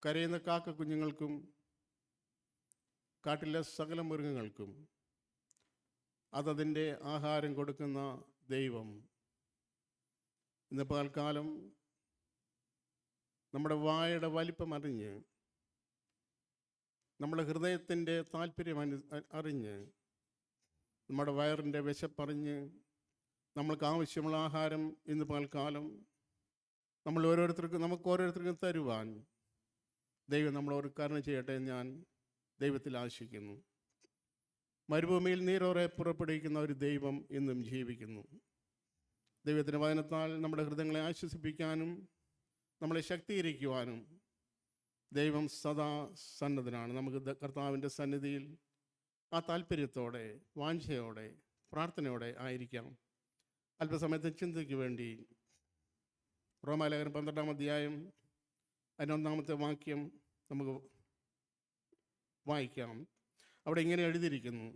കരയുന്ന കാക്ക കുഞ്ഞുങ്ങൾക്കും കാട്ടിലെ സകല മൃഗങ്ങൾക്കും അതതിൻ്റെ ആഹാരം കൊടുക്കുന്ന ദൈവം ഇന്ന് പകൽക്കാലം നമ്മുടെ വായുടെ വലിപ്പം അറിഞ്ഞ്, നമ്മുടെ ഹൃദയത്തിൻ്റെ താല്പര്യം അറിഞ്ഞ്, നമ്മുടെ വയറിൻ്റെ വിശപ്പറിഞ്ഞ് നമ്മൾക്ക് ആവശ്യമുള്ള ആഹാരം ഇന്ന് പകൽക്കാലം നമുക്ക് ഓരോരുത്തർക്കും തരുവാൻ ദൈവം നമ്മളോട് കരുണ ചെയ്യട്ടെ എന്ന് ഞാൻ ദൈവത്തിൽ ആശിക്കുന്നു. മരുഭൂമിയിൽ നീരോറെ പുറപ്പെടുവിക്കുന്ന ഒരു ദൈവം ഇന്നും ജീവിക്കുന്നു. ദൈവത്തിൻ്റെ വചനത്താൽ നമ്മുടെ ഹൃദയങ്ങളെ ആശ്വസിപ്പിക്കാനും നമ്മളെ ശക്തീകരിക്കുവാനും ദൈവം സദാ സന്നദ്ധനാണ്. നമുക്ക് കർത്താവിൻ്റെ സന്നിധിയിൽ ആ താല്പര്യത്തോടെ, വാഞ്ഛയോടെ, പ്രാർത്ഥനയോടെ ആയിരിക്കാം. അല്പസമയത്തെ ചിന്തയ്ക്ക് വേണ്ടി റോമാലേഖനം 12-ാം അധ്യായം അതിൻ്റെ 1-ാമത്തെ വാക്യം നമുക്ക് വായിക്കാം. അവിടെ ഇങ്ങനെ എഴുതിയിരിക്കുന്നു: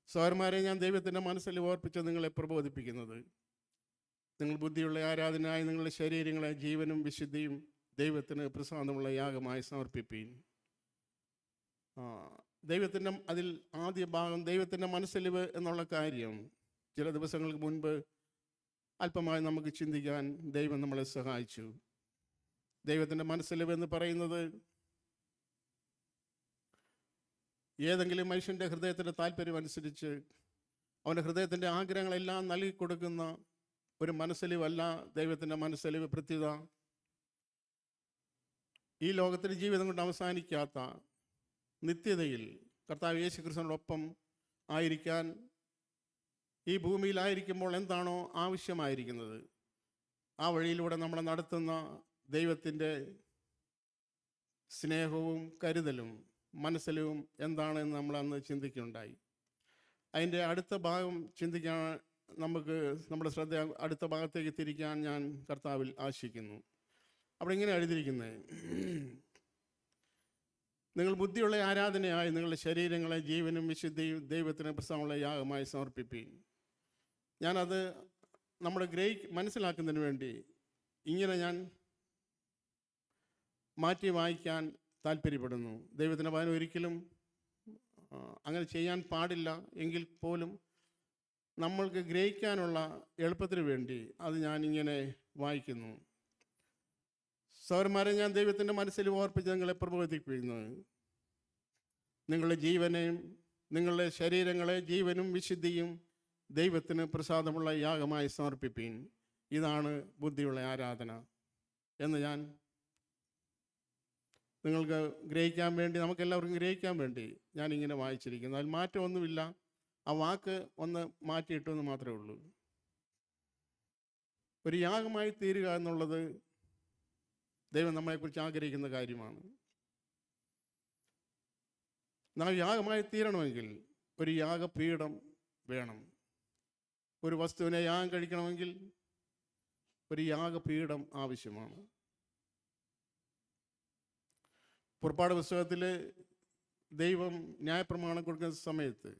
സഹോദരന്മാരെ, ഞാൻ ദൈവത്തിൻ്റെ മനസ്സിൽ ഓർപ്പിച്ച് നിങ്ങളെ പ്രബോധിപ്പിക്കുന്നത്, നിങ്ങൾ ബുദ്ധിയുള്ള ആരാധനയായി നിങ്ങളുടെ ശരീരങ്ങളെ ജീവനും വിശുദ്ധിയും ദൈവത്തിന് പ്രസാദമുള്ള യാഗമായി സമർപ്പിപ്പീൻ. ദൈവത്തിൻ്റെ അതിൽ ആദ്യ ഭാഗം ദൈവത്തിൻ്റെ മനസ്സലിവ് എന്നുള്ള കാര്യം ചില ദിവസങ്ങൾക്ക് മുൻപ് അല്പമായി നമുക്ക് ചിന്തിക്കാൻ ദൈവം നമ്മളെ സഹായിച്ചു. ദൈവത്തിൻ്റെ മനസ്സലിവ് എന്ന് പറയുന്നത് ഏതെങ്കിലും മനുഷ്യൻ്റെ ഹൃദയത്തിൻ്റെ താല്പര്യം അനുസരിച്ച് അവൻ്റെ ഹൃദയത്തിൻ്റെ ആഗ്രഹങ്ങളെല്ലാം നൽകി കൊടുക്കുന്ന ഒരു മനസ്സലിവല്ല ദൈവത്തിൻ്റെ മനസ്സലിവ്. പ്രത്യേകത ഈ ലോകത്തിൻ്റെ ജീവിതം കൊണ്ട് അവസാനിക്കാത്ത നിത്യതയിൽ കർത്താവ് യേശു ക്രിസ്തുവിനോടൊപ്പം ആയിരിക്കാൻ ഈ ഭൂമിയിലായിരിക്കുമ്പോൾ എന്താണോ ആവശ്യമായിരിക്കുന്നത് ആ വഴിയിലൂടെ നമ്മളെ നടത്തുന്ന ദൈവത്തിൻ്റെ സ്നേഹവും കരുതലും മനസ്സിലും എന്താണെന്ന് നമ്മൾ അന്ന് ചിന്തിക്കുകയുണ്ടായി. അതിൻ്റെ അടുത്ത ഭാഗം ചിന്തിക്കാൻ നമുക്ക് നമ്മുടെ ശ്രദ്ധ അടുത്ത ഭാഗത്തേക്ക് തിരിക്കാൻ ഞാൻ കർത്താവിൽ ആശിക്കുന്നു. അവിടെ ഇങ്ങനെ എഴുതിയിരിക്കുന്നത്: നിങ്ങൾ ബുദ്ധിയുള്ള ആരാധനയായി നിങ്ങളുടെ ശരീരങ്ങളെ ജീവനും വിശുദ്ധിയും ദൈവത്തിന് പ്രസാദമുള്ള യാഗമായി സമർപ്പിപ്പീൻ. ഞാനത് നമ്മുടെ മനസ്സിലാക്കുന്നതിന് വേണ്ടി ഇങ്ങനെ ഞാൻ മാറ്റി വായിക്കാൻ താല്പര്യപ്പെടുന്നു. ദൈവത്തിൻ്റെ വചനം ഒരിക്കലും അങ്ങനെ ചെയ്യാൻ പാടില്ല എങ്കിൽ പോലും നമ്മൾക്ക് ഗ്രഹിക്കാനുള്ള എളുപ്പത്തിന് വേണ്ടി അത് ഞാനിങ്ങനെ വായിക്കുന്നു. സഹോദരന്മാരെ, ഞാൻ ദൈവത്തിൻ്റെ മനസ്സിൽ ഓർപ്പിച്ച് നിങ്ങളെ പ്രബോധിപ്പിക്കുന്നു, നിങ്ങളുടെ ജീവനെയും നിങ്ങളുടെ ശരീരങ്ങളെ ജീവനും വിശുദ്ധിയും ദൈവത്തിന് പ്രസാദമുള്ള യാഗമായി സമർപ്പിപ്പീൻ. ഇതാണ് ബുദ്ധിയുള്ള ആരാധന എന്ന് ഞാൻ നിങ്ങൾക്ക് ഗ്രഹിക്കാൻ വേണ്ടി, നമുക്കെല്ലാവർക്കും ഗ്രഹിക്കാൻ വേണ്ടി ഞാനിങ്ങനെ വായിച്ചിരിക്കുന്നു. അതിൽ മാറ്റമൊന്നുമില്ല. ആ വാക്ക് ഒന്ന് മാറ്റിയിട്ടു എന്ന് മാത്രമേ ഉള്ളൂ. ഒരു യാഗമായി തീരുക എന്നുള്ളത് ദൈവം നമ്മളെക്കുറിച്ച് ആഗ്രഹിക്കുന്ന കാര്യമാണ്. നാം യാഗമായി തീരണമെങ്കിൽ ഒരു യാഗപീഠം വേണം. ഒരു വസ്തുവിനെ യാഗം കഴിക്കണമെങ്കിൽ ഒരു യാഗപീഠം ആവശ്യമാണ്. പുറപ്പാട് പുസ്തകത്തിൽ ദൈവം ന്യായപ്രമാണം കൊടുക്കുന്ന സമയത്ത്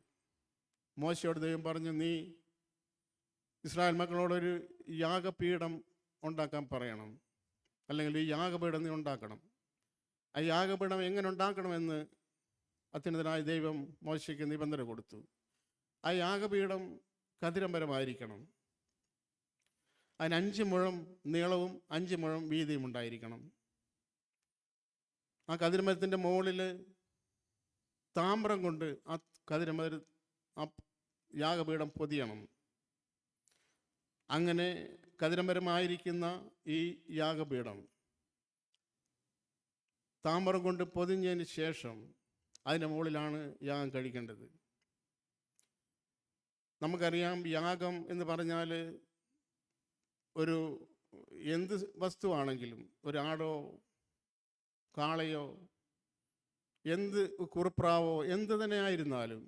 മോശയോട് ദൈവം പറഞ്ഞു, നീ ഇസ്രായേൽ മക്കളോടൊരു യാഗപീഠം ഉണ്ടാക്കാൻ പറയണം, അല്ലെങ്കിൽ ഈ യാഗപീഠം നീ ഉണ്ടാക്കണം. ആ യാഗപീഠം എങ്ങനെ ഉണ്ടാക്കണമെന്ന് അത്യുന്നതനായ ദൈവം മോശയ്ക്ക് നിബന്ധന കൊടുത്തു. ആ യാഗപീഠം കതിരമ്പരമായിരിക്കണം. അതിന് 5 മുഴം നീളവും 5 മുഴം വീതിയും ഉണ്ടായിരിക്കണം. ആ കതിരമരത്തിൻ്റെ മുകളിൽ താമ്രം കൊണ്ട് ആ ആ യാഗപീഠം പൊതിയണം. അങ്ങനെ കതിരമരമായിരിക്കുന്ന ഈ യാഗപീഠം താമ്രം കൊണ്ട് പൊതിഞ്ഞതിന് ശേഷം അതിൻ്റെ മുകളിലാണ് യാഗം കഴിക്കേണ്ടത്. നമുക്കറിയാം, യാഗം എന്ന് പറഞ്ഞാൽ ഒരു എന്ത് വസ്തുവാണെങ്കിലും, ഒരു ആടോ കാളയോ എന്ത് കുറുപ്രാവോ എന്ത് തന്നെ ആയിരുന്നാലും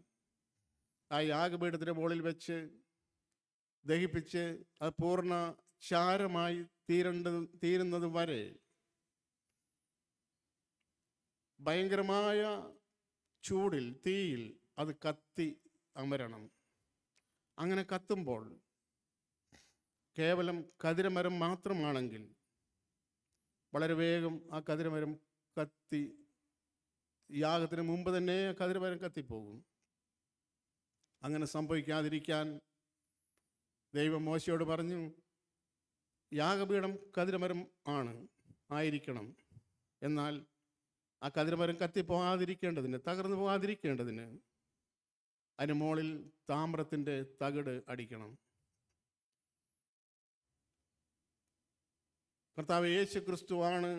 ആ യാഗപീഠത്തിൻ്റെ മുകളിൽ വെച്ച് ദഹിപ്പിച്ച് അത് പൂർണ്ണ ചാരമായി തീരുന്നത് വരെ ഭയങ്കരമായ ചൂടിൽ, തീയിൽ അത് കത്തി അമരണം. അങ്ങനെ കത്തുമ്പോൾ കേവലം കതിരമരം മാത്രമാണെങ്കിൽ വളരെ വേഗം ആ കതിരമരം കത്തി, യാഗത്തിന് മുമ്പ് തന്നെ കതിരമരം കത്തിപ്പോകും. അങ്ങനെ സംഭവിക്കാതിരിക്കാൻ ദൈവം മോശയോട് പറഞ്ഞു, യാഗപീഠം കതിരമരം ആയിരിക്കണം. എന്നാൽ ആ കതിരമരം കത്തിപ്പോകാതിരിക്കേണ്ടതിന്, തകർന്നു പോകാതിരിക്കേണ്ടതിന് അതിന് മുകളിൽ താമ്രത്തിൻ്റെ തകിട് അടിക്കണം. കർത്താവ് യേശു ക്രിസ്തുവാണ്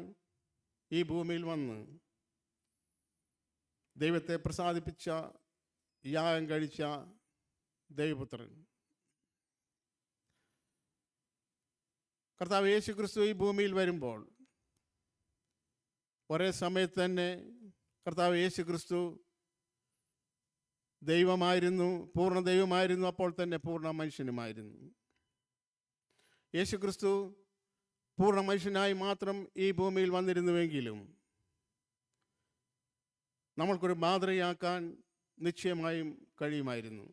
ഈ ഭൂമിയിൽ വന്ന് ദൈവത്തെ പ്രസാദിപ്പിച്ച, യാഗം കഴിച്ച ദൈവപുത്രൻ. കർത്താവ് യേശു ക്രിസ്തു ഈ ഭൂമിയിൽ വരുമ്പോൾ ഒരേ സമയത്ത് തന്നെ കർത്താവ് യേശു ക്രിസ്തു ദൈവമായിരുന്നു, പൂർണ്ണ ദൈവമായിരുന്നു, അപ്പോൾ തന്നെ പൂർണ്ണ മനുഷ്യനുമായിരുന്നു. യേശു ക്രിസ്തു പൂർണ്ണ മനുഷ്യനായി മാത്രം ഈ ഭൂമിയിൽ വന്നിരുന്നുവെങ്കിലും നമ്മൾക്കൊരു മാതൃകയാക്കാൻ നിശ്ചയമായും കഴിയുമായിരുന്നു.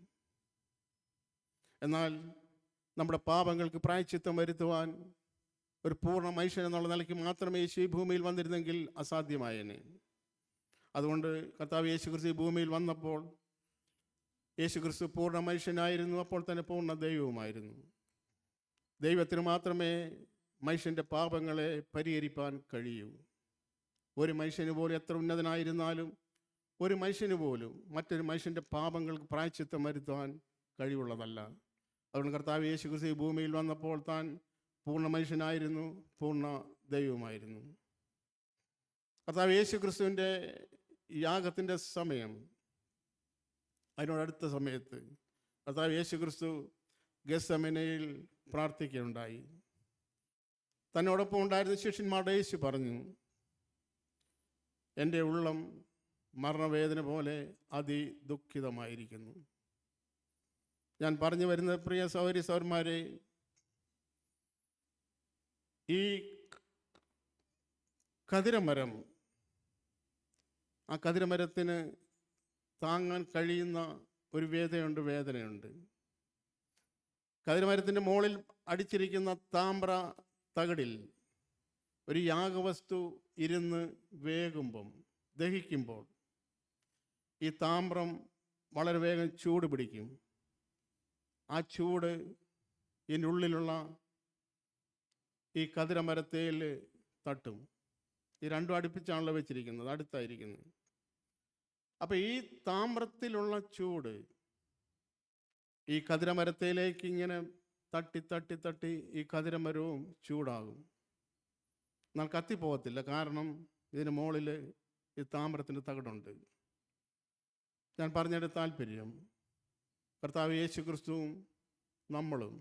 എന്നാൽ നമ്മുടെ പാപങ്ങൾക്ക് പ്രായശ്ചിത്തം വരുത്തുവാൻ ഒരു പൂർണ്ണ മനുഷ്യൻ എന്നുള്ള നിലയ്ക്ക് മാത്രമേ യേശു ഈ ഭൂമിയിൽ വന്നിരുന്നെങ്കിൽ അസാധ്യമായേനെ. അതുകൊണ്ട് കർത്താവ് യേശു ക്രിസ്തു ഈ ഭൂമിയിൽ വന്നപ്പോൾ യേശു ക്രിസ്തു പൂർണ്ണ മനുഷ്യനായിരുന്നു, അപ്പോൾ തന്നെ പൂർണ്ണ ദൈവവുമായിരുന്നു. ദൈവത്തിന് മാത്രമേ മനുഷ്യൻ്റെ പാപങ്ങളെ പരിഹരിപ്പാൻ കഴിയൂ. ഒരു മനുഷ്യന് പോലും എത്ര ഉന്നതനായിരുന്നാലും ഒരു മനുഷ്യന് പോലും മറ്റൊരു മനുഷ്യൻ്റെ പാപങ്ങൾക്ക് പ്രായശ്ചിത്തം വരുത്താൻ കഴിവുള്ളതല്ല. അതുകൊണ്ട് കർത്താവ് യേശു ക്രിസ്തു ഈ ഭൂമിയിൽ വന്നപ്പോൾ താൻ പൂർണ്ണ മനുഷ്യനായിരുന്നു, പൂർണ്ണ ദൈവമായിരുന്നു. കർത്താവ് യേശു ക്രിസ്തുവിൻ്റെ യാഗത്തിൻ്റെ സമയം, അതിനോടടുത്ത സമയത്ത് കർത്താവ് യേശു ക്രിസ്തു ഗെത്സമനയിൽ പ്രാർത്ഥിക്കുകയുണ്ടായി. തന്നോടൊപ്പം ഉണ്ടായിരുന്ന ശിഷ്യന്മാരുടെ യേശു പറഞ്ഞു, എൻ്റെ ഉള്ളം മരണവേദന പോലെ അതിദുഃഖിതമായിരിക്കുന്നു. ഞാൻ പറഞ്ഞു വരുന്ന പ്രിയ സഹോദരി സഹോദരന്മാരെ, ഈ കതിരമരം, ആ കതിരമരത്തിന് താങ്ങാൻ കഴിയുന്ന ഒരു വേദനയുണ്ട്. കതിരമരത്തിൻ്റെ മുകളിൽ അടിച്ചിരിക്കുന്ന താമ്ര തകിടിൽ ഒരു യാഗവസ്തു ഇരുന്ന് വേകുമ്പം, ദഹിക്കുമ്പോൾ ഈ താമ്രം വളരെ വേഗം ചൂട് പിടിക്കും. ആ ചൂട് ഇതിൻ്റെ ഉള്ളിലുള്ള ഈ കതിരമരത്തേൽ തട്ടും. ഈ രണ്ടും അടുപ്പിച്ചാണല്ലോ വെച്ചിരിക്കുന്നത്, അടുത്തായിരിക്കുന്നത്. അപ്പം ഈ താമ്രത്തിലുള്ള ചൂട് ഈ കതിരമരത്തേലേക്ക് ഇങ്ങനെ തട്ടി തട്ടി തട്ടി ഈ കതിരമരവും ചൂടാകും. എന്നാൽ കത്തിപ്പോകത്തില്ല, കാരണം ഇതിന് മുകളിൽ ഈ താമ്രത്തിൻ്റെ തകിടുണ്ട്. ഞാൻ പറഞ്ഞതിൻ്റെ താല്പര്യം, കർത്താവ് യേശു ക്രിസ്തുവും നമ്മളും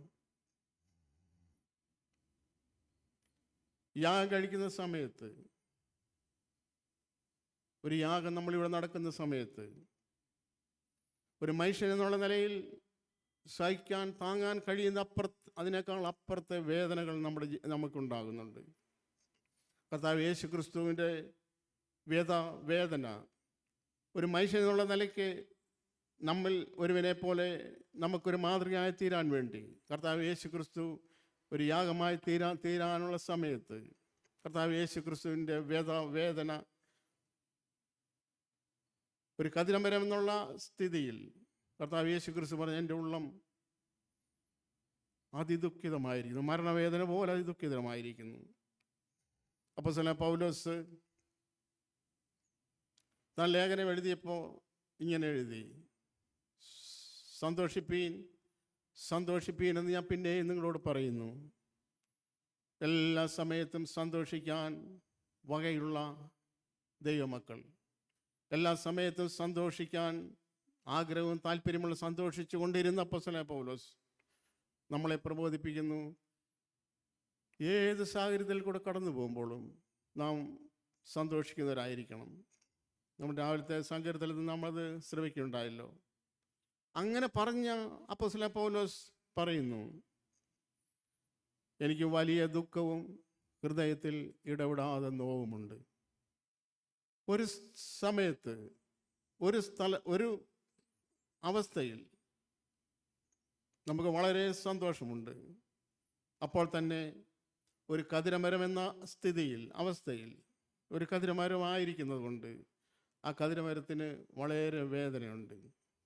യാഗം കഴിക്കുന്ന സമയത്ത്, ഒരു യാഗം നമ്മളിവിടെ നടക്കുന്ന സമയത്ത്, ഒരു മനുഷ്യൻ എന്നുള്ള നിലയിൽ സഹിക്കാൻ, താങ്ങാൻ കഴിയുന്ന അതിനേക്കാൾ അപ്പുറത്തെ വേദനകൾ നമുക്കുണ്ടാകുന്നുണ്ട്. കർത്താവ് യേശു ക്രിസ്തുവിൻ്റെ വേദന ഒരു മനുഷ്യൻ എന്നുള്ള നിലയ്ക്ക് നമ്മൾ ഒരുവനെ പോലെ നമുക്കൊരു മാതൃകയായി തീരാൻ വേണ്ടി കർത്താവ് യേശു ക്രിസ്തു ഒരു യാഗമായി തീരാനുള്ള സമയത്ത് കർത്താവ് യേശു ക്രിസ്തുവിൻ്റെ വേദന ഒരു കതിരമരം എന്നുള്ള സ്ഥിതിയിൽ കർത്താവ് യേശു ക്രിസ്തു പറഞ്ഞ, എൻ്റെ ഉള്ളം അതിദുഃഖിതമായിരിക്കുന്നു, മരണവേദന പോലെ അതിദുഃഖിതമായിരിക്കുന്നു. അപ്പോസ്തലനായ പൗലോസ് താൻ ലേഖനം എഴുതിയപ്പോൾ ഇങ്ങനെ എഴുതി, സന്തോഷിപ്പീൻ എന്ന് ഞാൻ പിന്നെയും നിങ്ങളോട് പറയുന്നു. എല്ലാ സമയത്തും സന്തോഷിക്കാൻ വകയുള്ള ദൈവമക്കൾ, എല്ലാ സമയത്തും സന്തോഷിക്കാൻ ആഗ്രഹവും താല്പര്യമുള്ള സന്തോഷിച്ചു കൊണ്ടിരുന്ന അപ്പോസ്തലനായ പൗലോസ് നമ്മളെ പ്രബോധിപ്പിക്കുന്നു. ഏത് സാഹചര്യത്തിൽ കൂടെ കടന്നു പോകുമ്പോഴും നാം സന്തോഷിക്കുന്നവരായിരിക്കണം. നമ്മുടെ രാവിലത്തെ സങ്കീർത്തനത്തിൽ നിന്ന് നമ്മളത് ശ്രവിക്കുന്നുണ്ടായല്ലോ. അങ്ങനെ പറഞ്ഞ അപ്പോസ്തലനായ പൗലോസ് പറയുന്നു, എനിക്ക് വലിയ ദുഃഖവും ഹൃദയത്തിൽ ഇടപെടാതെ നോവുമുണ്ട്. ഒരു സമയത്ത്, ഒരു അവസ്ഥയിൽ നമുക്ക് വളരെ സന്തോഷമുണ്ട്. അപ്പോൾ തന്നെ ഒരു കതിരമരം എന്ന അവസ്ഥയിൽ ഒരു കതിരമരമായിരിക്കുന്നത് കൊണ്ട് ആ കതിരമരത്തിന് വളരെ വേദനയുണ്ട്.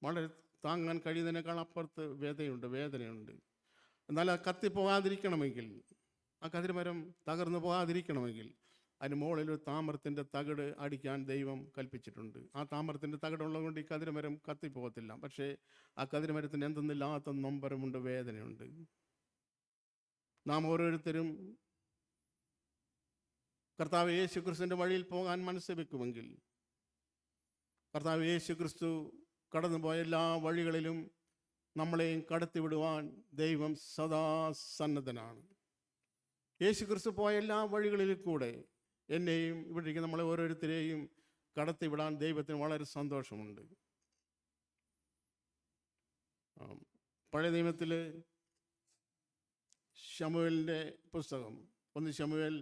വളരെ താങ്ങാൻ കഴിയുന്നതിനേക്കാൾ അപ്പുറത്ത് വേദനയുണ്ട്. എന്നാൽ അത് കത്തിപ്പോകാതിരിക്കണമെങ്കിൽ, ആ കതിരമരം തകർന്നു പോകാതിരിക്കണമെങ്കിൽ അതിന് മുകളിൽ ഒരു താമ്രത്തിൻ്റെ തകിട് അടിക്കാൻ ദൈവം കൽപ്പിച്ചിട്ടുണ്ട്. ആ താമ്രത്തിൻ്റെ തകിടുള്ളത് കൊണ്ട് ഈ കതിരമരം കത്തിപ്പോകത്തില്ല. പക്ഷേ ആ കതിരമരത്തിന് എന്തെന്നില്ലാത്ത നൊമ്പരമുണ്ട്, വേദനയുണ്ട്. നാം ഓരോരുത്തരും കർത്താവ് യേശു ക്രിസ്തുവിൻ്റെ വഴിയിൽ പോകാൻ മനസ്സ് വെക്കുമെങ്കിൽ, കർത്താവ് യേശു ക്രിസ്തു കടന്നുപോയ എല്ലാ വഴികളിലും നമ്മളെയും കടത്തിവിടുവാൻ ദൈവം സദാ സന്നദ്ധനാണ്. യേശു ക്രിസ്തു പോയ എല്ലാ വഴികളിലും കൂടെ എന്നെയും ഇവിടെ ഇരിക്കുന്ന നമ്മളെ ഓരോരുത്തരെയും കടത്തിവിടാൻ ദൈവത്തിന് വളരെ സന്തോഷമുണ്ട്. പഴയ നിയമത്തിൽ ശമൂവേലിൻ്റെ പുസ്തകം 1 ശമൂവേൽ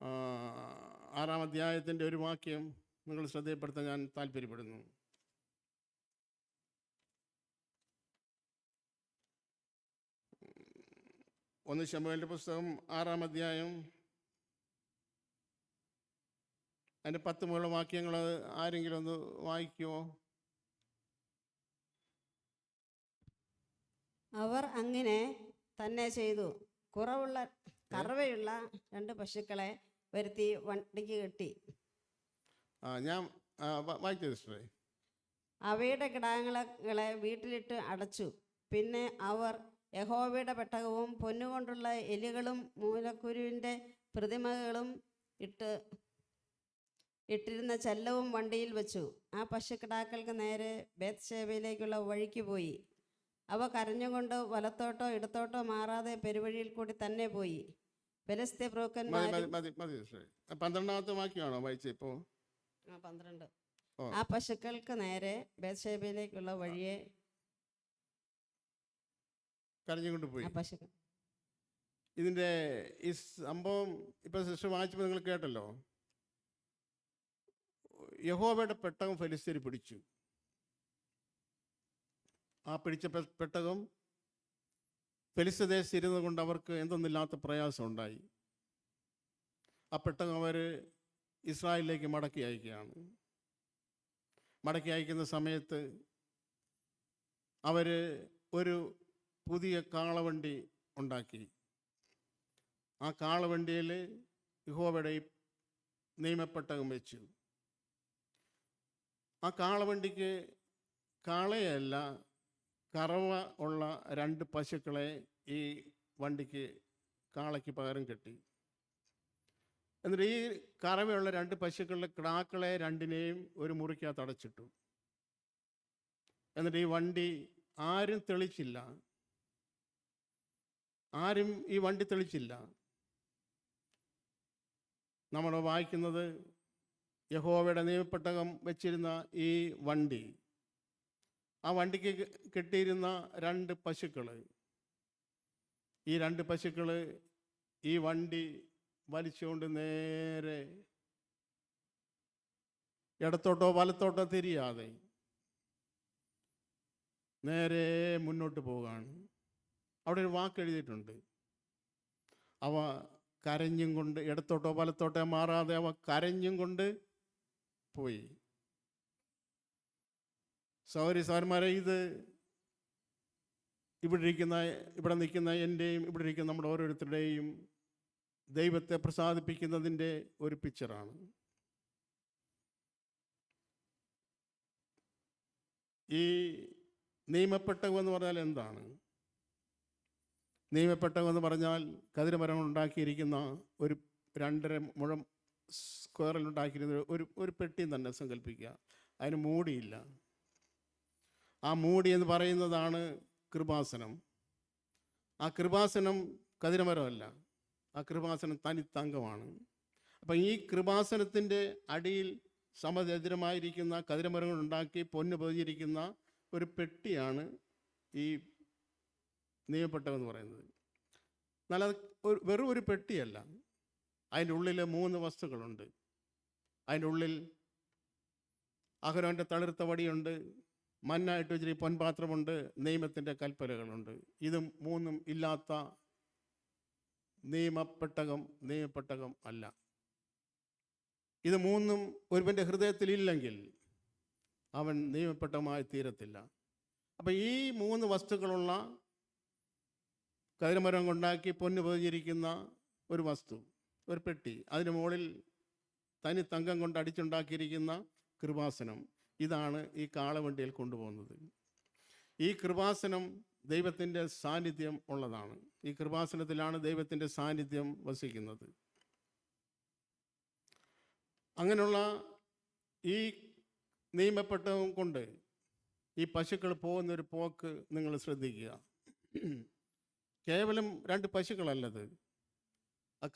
6-ാം അധ്യായത്തിൻ്റെ ഒരു വാക്യം നിങ്ങൾ ശ്രദ്ധയപ്പെടുത്താൻ ഞാൻ താല്പര്യപ്പെടുന്നു. ശമൂവേലിൻ്റെ പുസ്തകം 6-ാം അധ്യായം അതിൻ്റെ 10 മുതലുള്ള വാക്യങ്ങൾ ആരെങ്കിലും ഒന്ന് വായിക്കുമോ? അവർ അങ്ങനെ തന്നെ ചെയ്തു. കറവയുള്ള 2 പശുക്കളെ വരുത്തി വണ്ടിക്ക് കെട്ടി. ഞാൻ വായിച്ചത് സിസ്റ്ററെ. അവയുടെ കിടാങ്ങളെ വീട്ടിലിട്ട് അടച്ചു. പിന്നെ അവർ യഹോവയുടെ പെട്ടകവും പൊന്നുകൊണ്ടുള്ള എലികളും മൂലക്കുരുവിൻ്റെ പ്രതിമകളും ഇട്ടിരുന്ന ചെല്ലവും വണ്ടിയിൽ വെച്ചു. ആ പശുക്കിടാക്കൾക്ക് നേരെ ബേത്ത്ശേബയിലേക്കുള്ള വഴിക്ക് പോയി. അവ കരഞ്ഞുകൊണ്ട് വലത്തോട്ടോ ഇടത്തോട്ടോ മാറാതെ പെരുവഴിയിൽ കൂടി തന്നെ പോയി. ഫെലിസ്ത്യ പ്രഭുക്കന്മാർ 12-ാമത്തെ വാക്യമാണോ വായിച്ചത് ഇപ്പോൾ? 12. ആ പശുക്കൾക്ക് നേരെ ബേത്ത്ശേബയിലേക്കുള്ള വഴിയെ കരഞ്ഞുകൊണ്ട് പോയി. പശുക്കൾ ഇതിൻ്റെ ഈ സംഭവം ഇപ്പോൾ സിസ്റ്റർ വായിച്ചപ്പോൾ നിങ്ങൾ കേട്ടല്ലോ. യഹോവയുടെ പെട്ടകം ഫെലിസ്ത്യർ പിടിച്ചു. ആ പിടിച്ച പെട്ടകം ഫെലിസ്ത്യ ദേശത്ത് ഇരുന്നത് കൊണ്ട് അവർക്ക് എന്തൊന്നില്ലാത്ത പ്രയാസം ഉണ്ടായി. ആ പെട്ടകം അവർ ഇസ്രായേലിലേക്ക് മടക്കി അയക്കുകയാണ്. മടക്കി അയക്കുന്ന സമയത്ത് അവർ ഒരു പുതിയ കാളവണ്ടി ഉണ്ടാക്കി. ആ കാളവണ്ടിയിൽ യഹോവയുടെ നിയമപ്പെട്ടകം വെച്ചു. ആ കാളവണ്ടിക്ക് കാളയല്ല, കറവ ഉള്ള 2 പശുക്കളെ ഈ വണ്ടിക്ക് കാളയ്ക്ക് പകരം കെട്ടി. എന്നിട്ട് ഈ കറവയുള്ള 2 പശുക്കളുടെ കിടാക്കളെ 2നെയും ഒരു മുറിക്കകത്ത് അടച്ചിട്ടു. എന്നിട്ട് ഈ വണ്ടി ആരും തെളിച്ചില്ല. ഈ വണ്ടി തെളിച്ചില്ല. നമ്മൾ വായിക്കുന്നത് യഹോവയുടെ നിയമപ്പെട്ടകം വെച്ചിരുന്ന ഈ വണ്ടി, ആ വണ്ടിക്ക് കെട്ടിയിരുന്ന 2 പശുക്കൾ, ഈ 2 പശുക്കൾ ഈ വണ്ടി വലിച്ചുകൊണ്ട് നേരെ ഇടത്തോട്ടോ വലത്തോട്ടോ തിരിയാതെ നേരെ മുന്നോട്ട് പോവുകയാണ്. അവിടെ ഒരു വാക്ക് എഴുതിയിട്ടുണ്ട്. അവ കരഞ്ഞും കൊണ്ട്, ഇടത്തോട്ടോ വലത്തോട്ടോ മാറാതെ അവ കരഞ്ഞും കൊണ്ട് പോയി. സഹോദരന്മാരെ, ഇത് ഇവിടെ നിൽക്കുന്ന എൻ്റെയും ഇവിടെ ഇരിക്കുന്ന നമ്മുടെ ഓരോരുത്തരുടെയും ദൈവത്തെ പ്രസാദിപ്പിക്കുന്നതിൻ്റെ ഒരു പിക്ചറാണ്. ഈ നിയമപ്പെട്ടകം എന്ന് പറഞ്ഞാൽ എന്താണ്? നിയമപ്പെട്ടകം എന്ന് പറഞ്ഞാൽ കതിരമരം ഉണ്ടാക്കിയിരിക്കുന്ന ഒരു 2.5 മുഴം സ്ക്വയറിൽ ഉണ്ടാക്കിയിരുന്ന ഒരു പെട്ടി തന്നെ സങ്കല്പിക്കുക. അതിന് മൂടിയില്ല. ആ മൂടി എന്ന് പറയുന്നതാണ് കൃപാസനം. ആ കൃപാസനം കതിരമരമല്ല, ആ കൃപാസനം തനിത്തങ്കമാണ്. അപ്പം ഈ കൃപാസനത്തിൻ്റെ അടിയിൽ സമചതുരമായിരിക്കുന്ന കതിരമരങ്ങൾ ഉണ്ടാക്കി പൊന്ന് പൊതിഞ്ഞിരിക്കുന്ന ഒരു പെട്ടിയാണ് ഈ നിയമപ്പെട്ടകം എന്ന് പറയുന്നത്. എന്നാൽ അത് വെറും ഒരു പെട്ടിയല്ല. അതിൻ്റെ ഉള്ളിൽ 3 വസ്തുക്കളുണ്ട്. അതിൻ്റെ ഉള്ളിൽ അഹരോൻ്റെ തളിർത്ത വടിയുണ്ട്, മന്നായിട്ട് വെച്ചിട്ട് പൊൻപാത്രമുണ്ട്, നിയമത്തിൻ്റെ കൽപ്പനകളുണ്ട്. ഇതും 3 ഇല്ലാത്ത നിയമപ്പെട്ടകം അല്ല. ഇത് മൂന്നും ഒരുവൻ്റെ ഹൃദയത്തിലില്ലെങ്കിൽ അവൻ നിയമപ്പെട്ടമായി തീരത്തില്ല. അപ്പം ഈ 3 വസ്തുക്കളുള്ള കതിരമരം കൊണ്ടാക്കി പൊന്ന് പൊതിഞ്ഞിരിക്കുന്ന ഒരു വസ്തു, ഒരു പെട്ടി, അതിന് മുകളിൽ തനി തങ്കം കൊണ്ട് അടിച്ചുണ്ടാക്കിയിരിക്കുന്ന കൃപാസനം, ഇതാണ് ഈ കാളവണ്ടിയിൽ കൊണ്ടുപോകുന്നത്. ഈ കൃപാസനം ദൈവത്തിൻ്റെ സാന്നിധ്യം ഉള്ളതാണ്. ഈ കൃപാസനത്തിലാണ് ദൈവത്തിൻ്റെ സാന്നിധ്യം വസിക്കുന്നത്. അങ്ങനെയുള്ള ഈ നിയമപ്പെട്ടതും കൊണ്ട് ഈ പശുക്കൾ പോകുന്നൊരു പോക്ക് നിങ്ങൾ ശ്രദ്ധിക്കുക. കേവലം 2 പശുക്കളല്ലത്,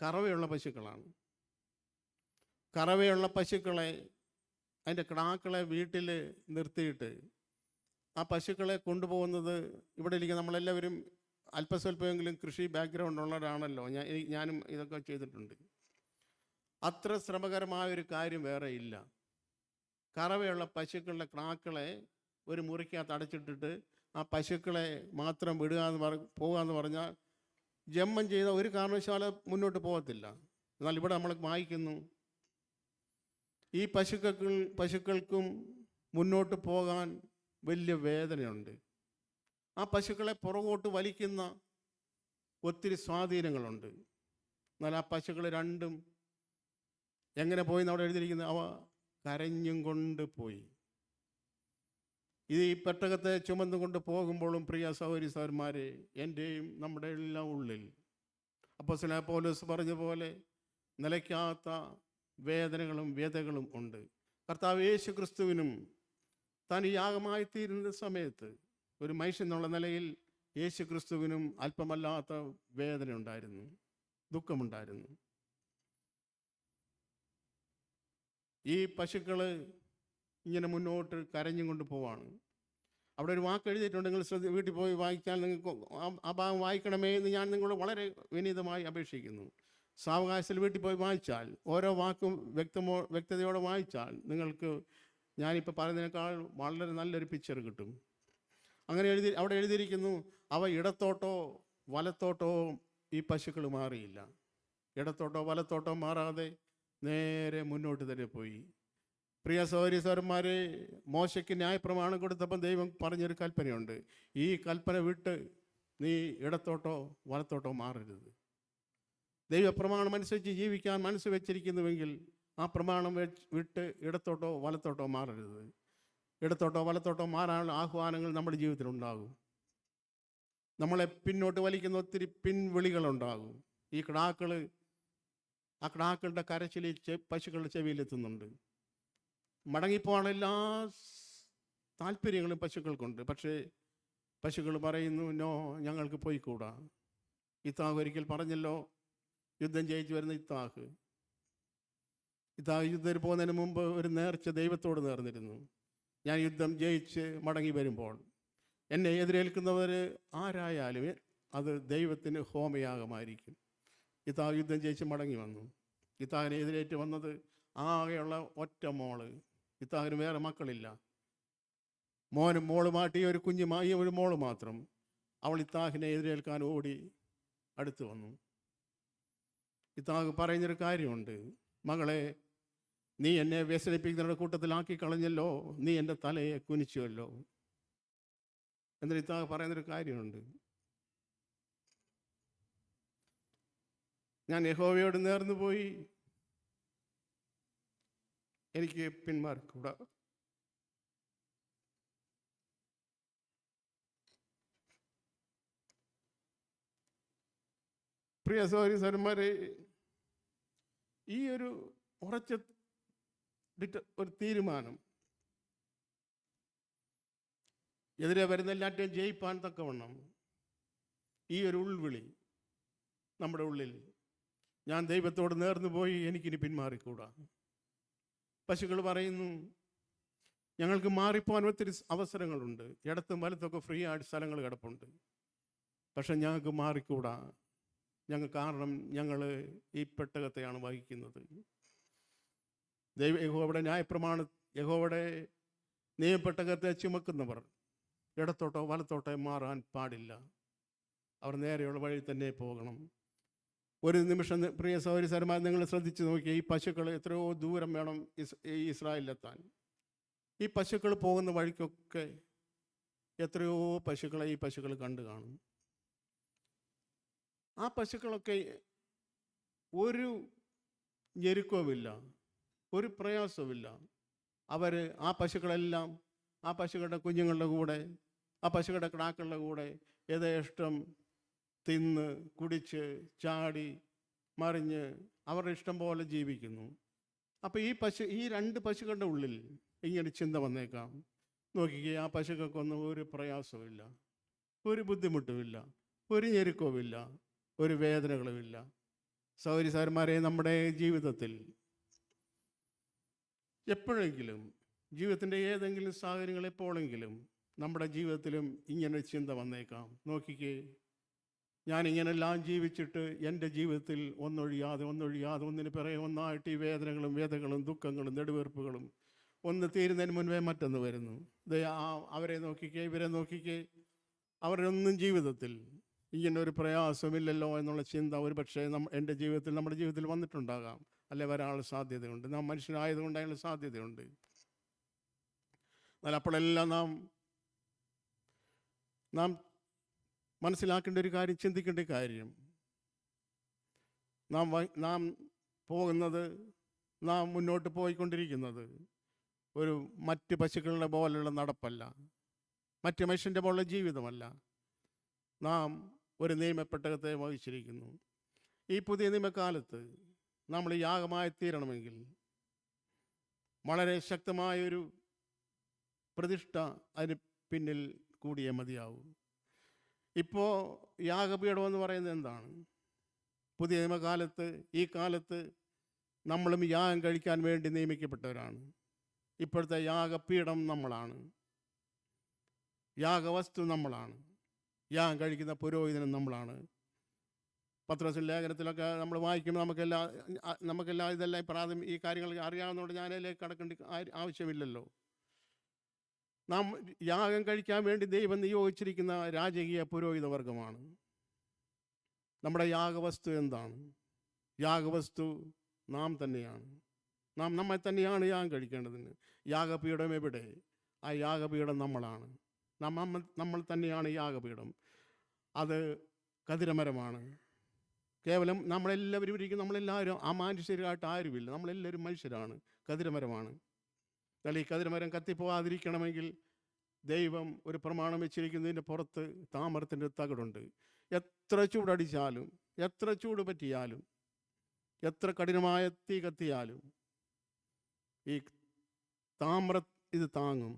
കറവയുള്ള പശുക്കളാണ്. കറവയുള്ള പശുക്കളെ, അതിൻ്റെ കിടാക്കളെ വീട്ടിൽ നിർത്തിയിട്ട് ആ പശുക്കളെ കൊണ്ടുപോകുന്നത്, ഇവിടെ ഇരിക്കുന്ന നമ്മളെല്ലാവരും അല്പസ്വല്പമെങ്കിലും കൃഷി ബാക്ക്ഗ്രൗണ്ട് ഉള്ളവരാണല്ലോ. ഞാനും ഇതൊക്കെ ചെയ്തിട്ടുണ്ട്. അത്ര ശ്രമകരമായൊരു കാര്യം വേറെ ഇല്ല. കറവയുള്ള പശുക്കളുടെ കിടാക്കളെ ഒരു മുറിക്കകത്ത് അടച്ചിട്ടിട്ട് ആ പശുക്കളെ മാത്രം വിടുക എന്ന് പോകുക എന്ന് പറഞ്ഞാൽ ജന്മം ചെയ്ത ഒരു കാരണവശാലും മുന്നോട്ട് പോകത്തില്ല. എന്നാൽ ഇവിടെ നമ്മൾ വായിക്കുന്നു, ഈ പശുക്കൾക്കും മുന്നോട്ട് പോകാൻ വലിയ വേദനയുണ്ട്. ആ പശുക്കളെ പുറകോട്ട് വലിക്കുന്ന ഒത്തിരി സ്വാധീനങ്ങളുണ്ട്. എന്നാൽ ആ പശുക്കൾ രണ്ടും എങ്ങനെ പോയി അവിടെ എഴുതിയിരിക്കുന്നത്, അവ കരഞ്ഞും കൊണ്ട് പോയി. ഇത് ഈ പെട്ടകത്തെ ചുമന്നുകൊണ്ട് പോകുമ്പോഴും പ്രിയ സഹോദരി സഹോദരന്മാരെ, എൻ്റെയും നമ്മുടെ എല്ലാം ഉള്ളിൽ അപ്പോസ്തലനായ പൗലോസ് പറഞ്ഞ പോലെ നിലയ്ക്കാത്ത വേദനകളും വ്യതകളും ഉണ്ട്. കർത്താവ് യേശു ക്രിസ്തുവിനും താൻ യാഗമായി തീരുന്ന സമയത്ത് ഒരു മനുഷ്യൻ എന്നുള്ള നിലയിൽ യേശു ക്രിസ്തുവിനും അല്പമല്ലാത്ത വേദന ഉണ്ടായിരുന്നു, ദുഃഖമുണ്ടായിരുന്നു. ഈ പശുക്കൾ ഇങ്ങനെ മുന്നോട്ട് കരഞ്ഞും കൊണ്ട് പോവാണ്. അവിടെ ഒരു വാക്ക് എഴുതിയിട്ടുണ്ട്, നിങ്ങൾ വീട്ടിൽ പോയി വായിച്ചാൽ നിങ്ങൾക്ക് ആ ഭാഗം വായിക്കണമേ എന്ന് ഞാൻ നിങ്ങളോട് വളരെ വിനീതമായി അപേക്ഷിക്കുന്നു. സാവകാശത്തിൽ വീട്ടിൽ പോയി വായിച്ചാൽ, ഓരോ വാക്കും വ്യക്തതയോടെ വായിച്ചാൽ നിങ്ങൾക്ക് ഞാനിപ്പോൾ പറയുന്നതിനേക്കാൾ വളരെ നല്ലൊരു പിക്ചർ കിട്ടും. അങ്ങനെ അവിടെ എഴുതിയിരിക്കുന്നു, അവ ഇടത്തോട്ടോ വലത്തോട്ടോ ഈ പശുക്കൾ മാറിയില്ല. ഇടത്തോട്ടോ വലത്തോട്ടോ മാറാതെ നേരെ മുന്നോട്ട് തന്നെ പോയി. പ്രിയ സഹോദരി സഹോദരന്മാരെ, മോശയ്ക്ക് ന്യായപ്രമാണം കൊടുത്തപ്പം ദൈവം പറഞ്ഞൊരു കൽപ്പനയുണ്ട്, ഈ കൽപ്പന വിട്ട് നീ ഇടത്തോട്ടോ വലത്തോട്ടോ മാറരുത്. ദൈവപ്രമാണം അനുസരിച്ച് ജീവിക്കാൻ മനസ്സ് വെച്ചിരിക്കുന്നുവെങ്കിൽ ആ പ്രമാണം വിട്ട് ഇടത്തോട്ടോ വലത്തോട്ടോ മാറരുത്. ഇടത്തോട്ടോ വലത്തോട്ടോ മാറാനുള്ള ആഹ്വാനങ്ങൾ നമ്മുടെ ജീവിതത്തിലുണ്ടാകും. നമ്മളെ പിന്നോട്ട് വലിക്കുന്ന ഒത്തിരി പിൻവിളികളുണ്ടാകും. ഈ ആ കിടാക്കളുടെ കരച്ചിൽ പശുക്കളുടെ ചെവിയിലെത്തുന്നുണ്ട്. മടങ്ങിപ്പോകാൻ എല്ലാ താല്പര്യങ്ങളും പശുക്കൾക്കുണ്ട്. പക്ഷേ പശുക്കൾ പറയുന്നു, നോ, ഞങ്ങൾക്ക് പോയിക്കൂടാ. ഇത്താഹ് ഒരിക്കൽ പറഞ്ഞല്ലോ, യുദ്ധം ജയിച്ചു വരുന്ന ഇത്താഹ് യുദ്ധത്തിന് പോകുന്നതിന് മുമ്പ് ഒരു നേർച്ച ദൈവത്തോട് നേർന്നിരുന്നു, ഞാൻ യുദ്ധം ജയിച്ച് മടങ്ങി വരുമ്പോൾ എന്നെ എതിരേൽക്കുന്നവർ ആരായാലും അത് ദൈവത്തിന് ഹോമയാഗമായിരിക്കും. ഇത്താഹ് യുദ്ധം ജയിച്ച് മടങ്ങി വന്നു. ഇത്താഹിനെ എതിരേറ്റ് വന്നത് ആകെയുള്ള ഒറ്റ മോള്. ഇത്താഹിന് വേറെ മക്കളില്ല. മോനും മോളുമായിട്ട് ഈ ഒരു മോള് മാത്രം. അവൾ ഇത്താഹിനെ എതിരേൽക്കാൻ ഓടി അടുത്ത് വന്നു. ഇത്താഹ് പറയുന്നൊരു കാര്യമുണ്ട്, മകളെ, നീ എന്നെ വ്യസനിപ്പിക്കുന്നവരുടെ കൂട്ടത്തിലാക്കി കളഞ്ഞല്ലോ, നീ എൻ്റെ തലയെ കുനിച്ചുവല്ലോ. എന്നിട്ട് ഇത്താഹ് പറയുന്നൊരു കാര്യമുണ്ട്, ഞാൻ യഹോവയോട് നേർന്നു പോയി, എനിക്ക് പിന്മാറിക്കൂടാ. പ്രിയ സഹോദരി സഹോദരന്മാരെ, ഈ ഒരു ഉറച്ച ഒരു തീരുമാനം, എതിരെ വരുന്ന എല്ലാറ്റവും ജയിപ്പാൻ തക്കവണ്ണം ഈ ഒരു ഉൾവിളി നമ്മുടെ ഉള്ളിൽ, ഞാൻ ദൈവത്തോട് നേർന്നു പോയി, എനിക്കിനി പിന്മാറിക്കൂടാ. പശുക്കൾ പറയുന്നു, ഞങ്ങൾക്ക് മാറിപ്പോകാൻ ഒത്തിരി അവസരങ്ങളുണ്ട്, ഇടത്തും വലത്തൊക്കെ ഫ്രീ ആയിട്ട് സ്ഥലങ്ങൾ കിടപ്പുണ്ട്, പക്ഷെ ഞങ്ങൾക്ക് മാറിക്കൂടാ. കാരണം ഞങ്ങൾ ഈ പെട്ടകത്തെയാണ് വഹിക്കുന്നത്. യഹോവയുടെ യഹോവയുടെ നിയമപ്പെട്ടകത്തെ ചുമക്കുന്നവർ ഇടത്തോട്ടോ വലത്തോട്ടോ മാറാൻ പാടില്ല. അവർ നേരെയുള്ള വഴി തന്നെ പോകണം. ഒരു നിമിഷം പ്രിയ സഹോദരിമാർ നിങ്ങൾ ശ്രദ്ധിച്ച് നോക്കിയാൽ ഈ പശുക്കൾ എത്രയോ ദൂരം വേണം ഈ ഇസ്രായേലിലെത്താൻ. ഈ പശുക്കൾ പോകുന്ന വഴിക്കൊക്കെ എത്രയോ പശുക്കളെ ഈ പശുക്കൾ കണ്ടു കാണും. ആ പശുക്കളൊക്കെ ഒരു ഞെരുക്കവുമില്ല, ഒരു പ്രയാസവുമില്ല. ആ പശുക്കളെല്ലാം ആ പശുക്കളുടെ കുഞ്ഞുങ്ങളുടെ കൂടെ, ആ പശുക്കളുടെ കിടാക്കളുടെ കൂടെ യഥേഷ്ടം തിന്ന് കുടിച്ച് ചാടി മറിഞ്ഞ് അവരുടെ ഇഷ്ടം പോലെ ജീവിക്കുന്നു. അപ്പോൾ ഈ രണ്ട് പശുക്കളുടെ ഉള്ളിൽ ഇങ്ങനെ ചിന്ത വന്നേക്കാം, നോക്കിക്കേ, ആ പശുക്കൾക്കൊന്നും ഒരു പ്രയാസവുമില്ല, ഒരു ബുദ്ധിമുട്ടുമില്ല, ഒരു ഞെരുക്കവുമില്ല, ഒരു വേദനകളുമില്ല. സഹോദരിമാരെ, നമ്മുടെ ജീവിതത്തിൽ എപ്പോഴെങ്കിലും, ജീവിതത്തിൻ്റെ ഏതെങ്കിലും സാഹചര്യങ്ങൾ എപ്പോഴെങ്കിലും നമ്മുടെ ജീവിതത്തിലും ഇങ്ങനെ ചിന്ത വന്നേക്കാം, നോക്കിക്കേ, ഞാനിങ്ങനെല്ലാം ജീവിച്ചിട്ട് എൻ്റെ ജീവിതത്തിൽ ഒന്നൊഴിയാതെ ഒന്നിന് പിറകെ ഒന്നായിട്ട് ഈ വേദനകളും വ്യതകളും ദുഃഖങ്ങളും നെടുവീർപ്പുകളും ഒന്ന് തീരുന്നതിന് മുൻപേ മറ്റൊന്ന് വരുന്നു. അവരെ നോക്കിക്കേ, ഇവരെ നോക്കിക്കേ, അവരുടെ ഒന്നും ജീവിതത്തിൽ ഇങ്ങനെ ഒരു പ്രയാസമില്ലല്ലോ എന്നുള്ള ചിന്ത ഒരു പക്ഷേ നമ്മുടെ ജീവിതത്തിൽ വന്നിട്ടുണ്ടാകാം, അല്ലെ വരാനുള്ള സാധ്യതയുണ്ട്. നാം മനുഷ്യനായതുകൊണ്ട് അതിനുള്ള സാധ്യതയുണ്ട്. എന്നാൽ അപ്പോഴെല്ലാം നാം മനസ്സിലാക്കേണ്ട ഒരു കാര്യം, ചിന്തിക്കേണ്ട കാര്യം, നാം പോകുന്നത്, നാം മുന്നോട്ട് പോയിക്കൊണ്ടിരിക്കുന്നത് ഒരു മറ്റ് പശുക്കളുടെ പോലുള്ള നടപ്പല്ല, മറ്റ് മനുഷ്യൻ്റെ പോലുള്ള ജീവിതമല്ല. നാം ഒരു നിയമപ്പെട്ടകത്തെ വഹിച്ചിരിക്കുന്നു. ഈ പുതിയ നിയമകാലത്ത് നമ്മൾ യാഗമായി തീരണമെങ്കിൽ വളരെ ശക്തമായൊരു പ്രതിഷ്ഠ അതിന് പിന്നിൽ കൂടിയേ മതിയാവും. ഇപ്പോൾ യാഗപീഠം എന്ന് പറയുന്നത് എന്താണ്? പുതിയ നിയമകാലത്ത്, ഈ കാലത്ത് നമ്മളും യാഗം കഴിക്കാൻ വേണ്ടി നിയമിക്കപ്പെട്ടവരാണ്. ഇപ്പോഴത്തെ യാഗപീഠം നമ്മളാണ്, യാഗവസ്തു നമ്മളാണ്, യാഗം കഴിക്കുന്ന പുരോഹിതനും നമ്മളാണ്. പത്രോസിന്റെ ലേഖനത്തിലൊക്കെ നമ്മൾ വായിക്കുമ്പോൾ നമുക്കെല്ലാം ഇതെല്ലാം ഈ കാര്യങ്ങൾ അറിയാവുന്നതുകൊണ്ട് ഞാനതിലേക്ക് കടക്കേണ്ട ആവശ്യമില്ലല്ലോ. നാം യാഗം കഴിക്കാൻ വേണ്ടി ദൈവം നിയോഗിച്ചിരിക്കുന്ന രാജകീയ പുരോഹിത വർഗമാണ്. നമ്മുടെ യാഗവസ്തു എന്താണ്? യാഗവസ്തു നാം തന്നെയാണ്. നമ്മെ തന്നെയാണ് യാഗം കഴിക്കേണ്ടതിന്. യാഗപീഠം എവിടെ? ആ യാഗപീഠം നമ്മളാണ്. നമ്മൾ തന്നെയാണ് യാഗപീഠം. അത് കതിരമരമാണ്. കേവലം നമ്മളെല്ലാവരും ഇരിക്കും, നമ്മളെല്ലാവരും അമാനുഷ്യരായിട്ട് ആരുമില്ല, നമ്മളെല്ലാവരും മനുഷ്യരാണ്, കതിരമരമാണ്. എന്നാൽ ഈ കതിരമരം കത്തിപ്പോകാതിരിക്കണമെങ്കിൽ ദൈവം ഒരു പ്രമാണം വെച്ചിരിക്കുന്നതിൻ്റെ പുറത്ത് താമരത്തിൻ്റെ തകിടുണ്ട്. എത്ര ചൂടടിച്ചാലും, എത്ര ചൂട് പറ്റിയാലും, എത്ര കഠിനമായ തീ കത്തിയാലും ഈ താമ്ര ഇത് താങ്ങും.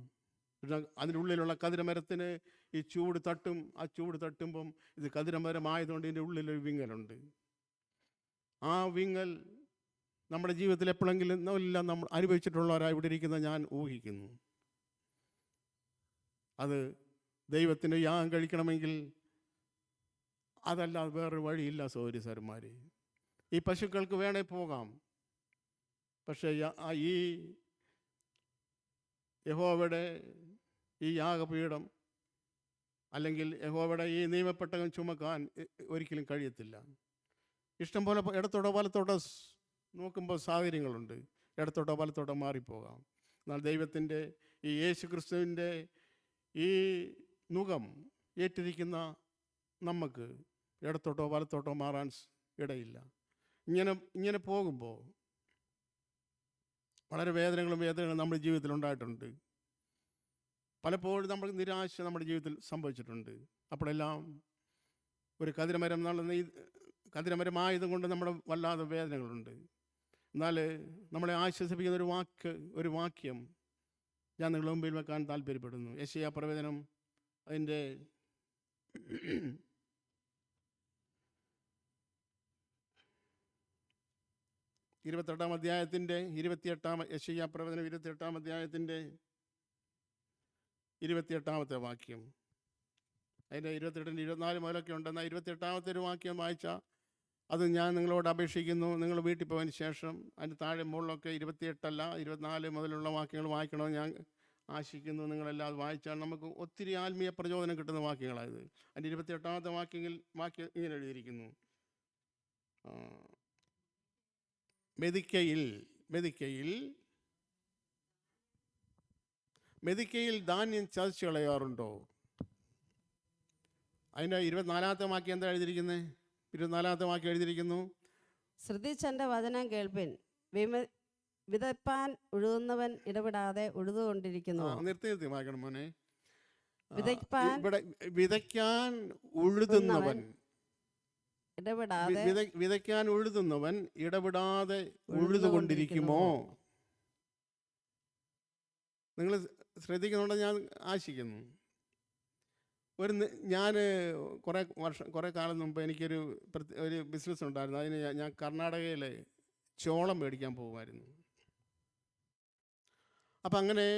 അതിനുള്ളിലുള്ള കതിരമരത്തിന് ഈ ചൂട് തട്ടും. ആ ചൂട് തട്ടുമ്പം ഇത് കതിരമരമായതുകൊണ്ട് ഇതിൻ്റെ ഉള്ളിലൊരു വിങ്ങലുണ്ട്. ആ വിങ്ങൽ നമ്മുടെ ജീവിതത്തിൽ എപ്പോഴെങ്കിലും എല്ലാം നമ്മൾ അനുഭവിച്ചിട്ടുള്ളവരായി ഇവിടെ ഇരിക്കുന്ന ഞാൻ ഊഹിക്കുന്നു. അത് ദൈവത്തിന് യാഗം കഴിക്കണമെങ്കിൽ അതല്ലാതെ വേറൊരു വഴിയില്ല സഹോദരിമാരെ. ഈ പശുക്കൾക്ക് വേണേ പോകാം, പക്ഷേ ഈ യഹോവയുടെ ഈ യാഗപീഠം അല്ലെങ്കിൽ യഹോവയുടെ ഈ നിയമപ്പെട്ടകം ചുമക്കാൻ ഒരിക്കലും കഴിയത്തില്ല. ഇഷ്ടം പോലെ ഇടത്തോട്ടോ വലത്തോട്ടോ നോക്കുമ്പോൾ സാഹചര്യങ്ങളുണ്ട്, ഇടത്തോട്ടോ വലത്തോട്ടോ മാറിപ്പോകാം. എന്നാൽ ദൈവത്തിൻ്റെ ഈ യേശു ക്രിസ്തുവിൻ്റെ ഈ നുകം ഏറ്റിരിക്കുന്ന നമുക്ക് ഇടത്തോട്ടോ വലത്തോട്ടോ മാറാൻ ഇടയില്ല. ഇങ്ങനെ പോകുമ്പോൾ വളരെ വേദനകളും നമ്മുടെ ജീവിതത്തിൽ ഉണ്ടായിട്ടുണ്ട്. പലപ്പോഴും നമ്മൾ നിരാശ നമ്മുടെ ജീവിതത്തിൽ സംഭവിച്ചിട്ടുണ്ട്. അപ്പോഴെല്ലാം ഒരു കതിരമരമായതും കൊണ്ട് നമ്മുടെ വല്ലാതെ വേദനകളുണ്ട്. എന്നാൽ നമ്മളെ ആശ്വസിപ്പിക്കുന്ന ഒരു വാക്യം ഞാൻ നിങ്ങളുടെ മുമ്പിൽ വെക്കാൻ താല്പര്യപ്പെടുന്നു. യെശയ്യാ പ്രവചനം അതിൻ്റെ 28-ാം അധ്യായത്തിൻ്റെ 28-ാം യെശയ്യാ പ്രവചനം 28-ാം അധ്യായത്തിൻ്റെ 28-ാമത്തെ വാക്യം. അതിൻ്റെ 28-ൻ്റെ 24 മുതലൊക്കെ ഉണ്ട്. എന്നാൽ 28-ാമത്തെ ഒരു വാക്യം വായിച്ചാൽ അത് ഞാൻ നിങ്ങളോട് അപേക്ഷിക്കുന്നു, നിങ്ങൾ വീട്ടിൽ പോയതിന് ശേഷം അതിൻ്റെ താഴെ മുകളിലൊക്കെ 28 24 മുതലുള്ള വാക്യങ്ങൾ വായിക്കണമെന്ന് ഞാൻ ആശിക്കുന്നു. നിങ്ങളെല്ലാം അത് വായിച്ചാൽ നമുക്ക് ഒത്തിരി ആത്മീയ പ്രചോദനം കിട്ടുന്ന വാക്യങ്ങളായത്. അതിൻ്റെ 28-ാമത്തെ വാക്യം ഇങ്ങനെ എഴുതിയിരിക്കുന്നു: ആ, മെതിക്കയിൽ മെതിക്കയിൽ മെതിക്കയിൽ ധാന്യം ചതച്ച് കളയാറുണ്ടോ? അതിൻ്റെ 24-ാമത്തെ വാക്യം എന്താ എഴുതിയിരിക്കുന്നത്? 24-ാമത്തെ വാക്യം എഴുതിയിരിക്കുന്നു, ശ്രദ്ധിച്ചെൻ്റെ വചനം കേൾപ്പിൻ, വിതപ്പാൻ ഉഴുതുന്നവൻ ഇടപെടാതെ ഉഴുതുകൊണ്ടിരിക്കുന്നു. നിർത്തി വായിക്കണം മോനെ. വിതയ്പ്പാൻ ഇവിടെ വിതയ്ക്കാൻ ഉഴുതുന്നവൻ ഇടപെടാതെ വിതയ്ക്കാൻ ഉഴുതുന്നവൻ ഇടപെടാതെ ഉഴുതുകൊണ്ടിരിക്കുമോ? നിങ്ങൾ ശ്രദ്ധിക്കുന്നുണ്ടെന്ന് ഞാൻ ആശിക്കുന്നു. ഞാൻ കുറേ കാലം മുമ്പ് എനിക്കൊരു ഒരു ബിസിനസ് ഉണ്ടായിരുന്നു. അതിന് ഞാൻ കർണാടകയിലെ ചോളം മേടിക്കാൻ പോകുമായിരുന്നു. അപ്പം അങ്ങനെ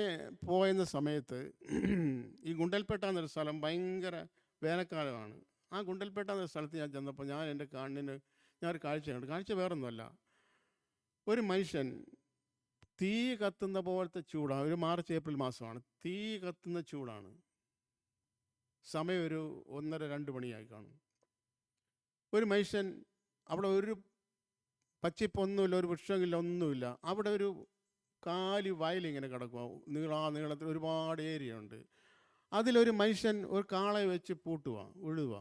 പോയുന്ന സമയത്ത് ഈ ഗുണ്ടൽപേട്ട എന്നൊരു സ്ഥലം ഭയങ്കര വേനൽക്കാലമാണ്. ആ ഗുണ്ടൽപേട്ട എന്നൊരു സ്ഥലത്ത് ഞാൻ ചെന്നപ്പോൾ എൻ്റെ കണ്ണിന് ഞാനൊരു കാഴ്ച കണ്ടു. കാഴ്ച വേറൊന്നുമല്ല, ഒരു മനുഷ്യൻ തീ കത്തുന്ന പോലത്തെ ചൂടാണ്. ഒരു മാർച്ച് ഏപ്രിൽ മാസമാണ്, തീ കത്തുന്ന ചൂടാണ്. സമയം ഒരു 1:30-2 മണിയായി കാണും. ഒരു മനുഷ്യൻ അവിടെ, ഒരു പച്ചിപ്പൊന്നുമില്ല, ഒരു വൃക്ഷമില്ല, ഒന്നുമില്ല. അവിടെ ഒരു കാലി വയലിങ്ങനെ കിടക്കുക. നീളത്തിൽ ഒരുപാട് ഏരിയ ഉണ്ട്. അതിലൊരു മനുഷ്യൻ ഒരു കാളയെ വെച്ച് ഉഴുതുക.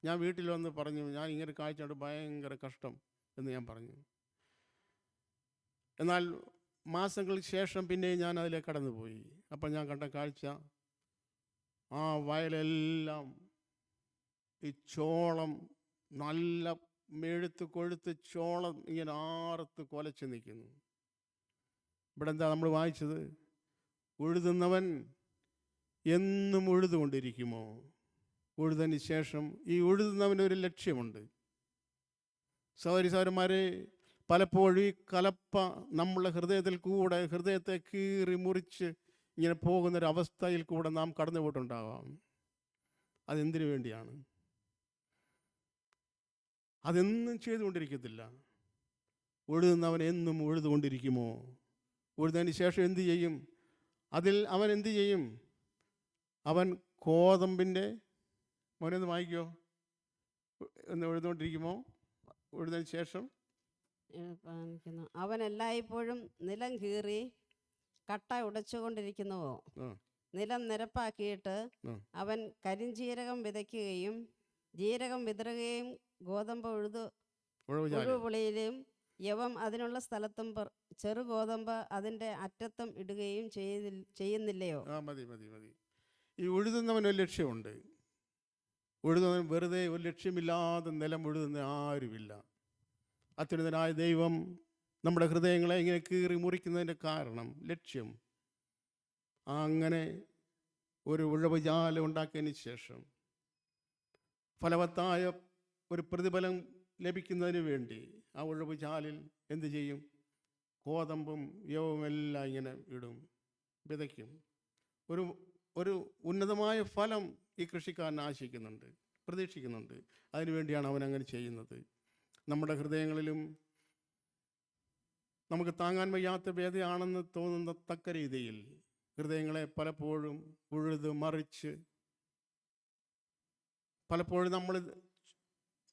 ഞാൻ വീട്ടിൽ വന്ന് പറഞ്ഞു, ഞാൻ ഇങ്ങനെ കാഴ്ച കണ്ട് ഭയങ്കര കഷ്ടം എന്ന് ഞാൻ പറഞ്ഞു. എന്നാൽ മാസങ്ങൾക്ക് ശേഷം പിന്നെ ഞാൻ അതിലേക്ക് കടന്നുപോയി. അപ്പം ഞാൻ കണ്ട കാഴ്ച, ആ വയലെല്ലാം ഈ ചോളം, നല്ല മെഴുത്ത് കൊഴുത്ത് ചോളം ഇങ്ങനെ ആർത്ത് കൊലച്ച് നിൽക്കുന്നു. ഇവിടെ എന്താ നമ്മൾ വായിച്ചത്? ഉഴുതുന്നവൻ എന്നും ഉഴുതുകൊണ്ടിരിക്കുമോ? ഉഴുതതിന് ശേഷം ഈ ഉഴുതുന്നവനൊരു ലക്ഷ്യമുണ്ട്. സഹോദരന്മാരെ, പലപ്പോഴും ഈ കലപ്പ നമ്മളുടെ ഹൃദയത്തെ കീറി മുറിച്ച് ഇങ്ങനെ പോകുന്നൊരവസ്ഥയിൽ കൂടെ നാം കടന്നു പോയിട്ടുണ്ടാകാം. അതെന്തിനു വേണ്ടിയാണ്? അതെന്നും ചെയ്തുകൊണ്ടിരിക്കത്തില്ല. ഉഴുതുന്നവൻ എന്നും ഉഴുതുകൊണ്ടിരിക്കുമോ? ഉഴുതതിന് ശേഷം എന്തു ചെയ്യും? അവൻ എന്തു ചെയ്യും? അവൻ കോതമ്പിൻ്റെ, മോനൊന്ന് വായിക്കോ, എന്ന് ഉഴുതുകൊണ്ടിരിക്കുമോ? ഉഴുതതിന് ശേഷം അവൻ എല്ലായ്പ്പോഴും നിലം കീറി കട്ട ഉടച്ചുകൊണ്ടിരിക്കുന്നുവോ? നിലം നിരപ്പാക്കിയിട്ട് അവൻ കരിഞ്ജീരകം വിതയ്ക്കുകയും ജീരകം വിതറുകയും ഗോതമ്പ് ഉഴുപുളിയിലും യവം അതിനുള്ള സ്ഥലത്തും ചെറു ഗോതമ്പ് അതിൻ്റെ അറ്റത്തും ഇടുകയും ചെയ്യുന്നില്ലയോ? മതി. ഈ ഉഴുതുന്നവനൊരു ലക്ഷ്യമുണ്ട്. ഉഴുതുന്നവൻ വെറുതെ ഒരു ലക്ഷ്യമില്ലാതെ നിലം ഉഴുതുന്ന ആരുമില്ല. അത്യുന്നതനായ ദൈവം നമ്മുടെ ഹൃദയങ്ങളെ ഇങ്ങനെ കീറി മുറിക്കുന്നതിൻ്റെ കാരണം, ലക്ഷ്യം. അങ്ങനെ ഒരു ഉഴവുചാല് ഉണ്ടാക്കിയതിന് ശേഷം ഫലവത്തായ ഒരു പ്രതിഫലം ലഭിക്കുന്നതിന് വേണ്ടി ആ ഉഴവുചാലിൽ എന്തു ചെയ്യും? ഗോതമ്പും യവവും എല്ലാം ഇങ്ങനെ ഇടും, വിതയ്ക്കും. ഒരു ഉന്നതമായ ഫലം ഈ കൃഷിക്കാരൻ ആശിക്കുന്നുണ്ട്, പ്രതീക്ഷിക്കുന്നുണ്ട്. അതിനുവേണ്ടിയാണ് അവൻ അങ്ങനെ ചെയ്യുന്നത്. നമ്മുടെ ഹൃദയങ്ങളിലും നമുക്ക് താങ്ങാൻ വയ്യാത്ത വേദനയാണെന്ന് തോന്നുന്ന തക്ക രീതിയിൽ ഹൃദയങ്ങളെ പലപ്പോഴും ഉഴുത് മറിച്ച്, പലപ്പോഴും നമ്മൾ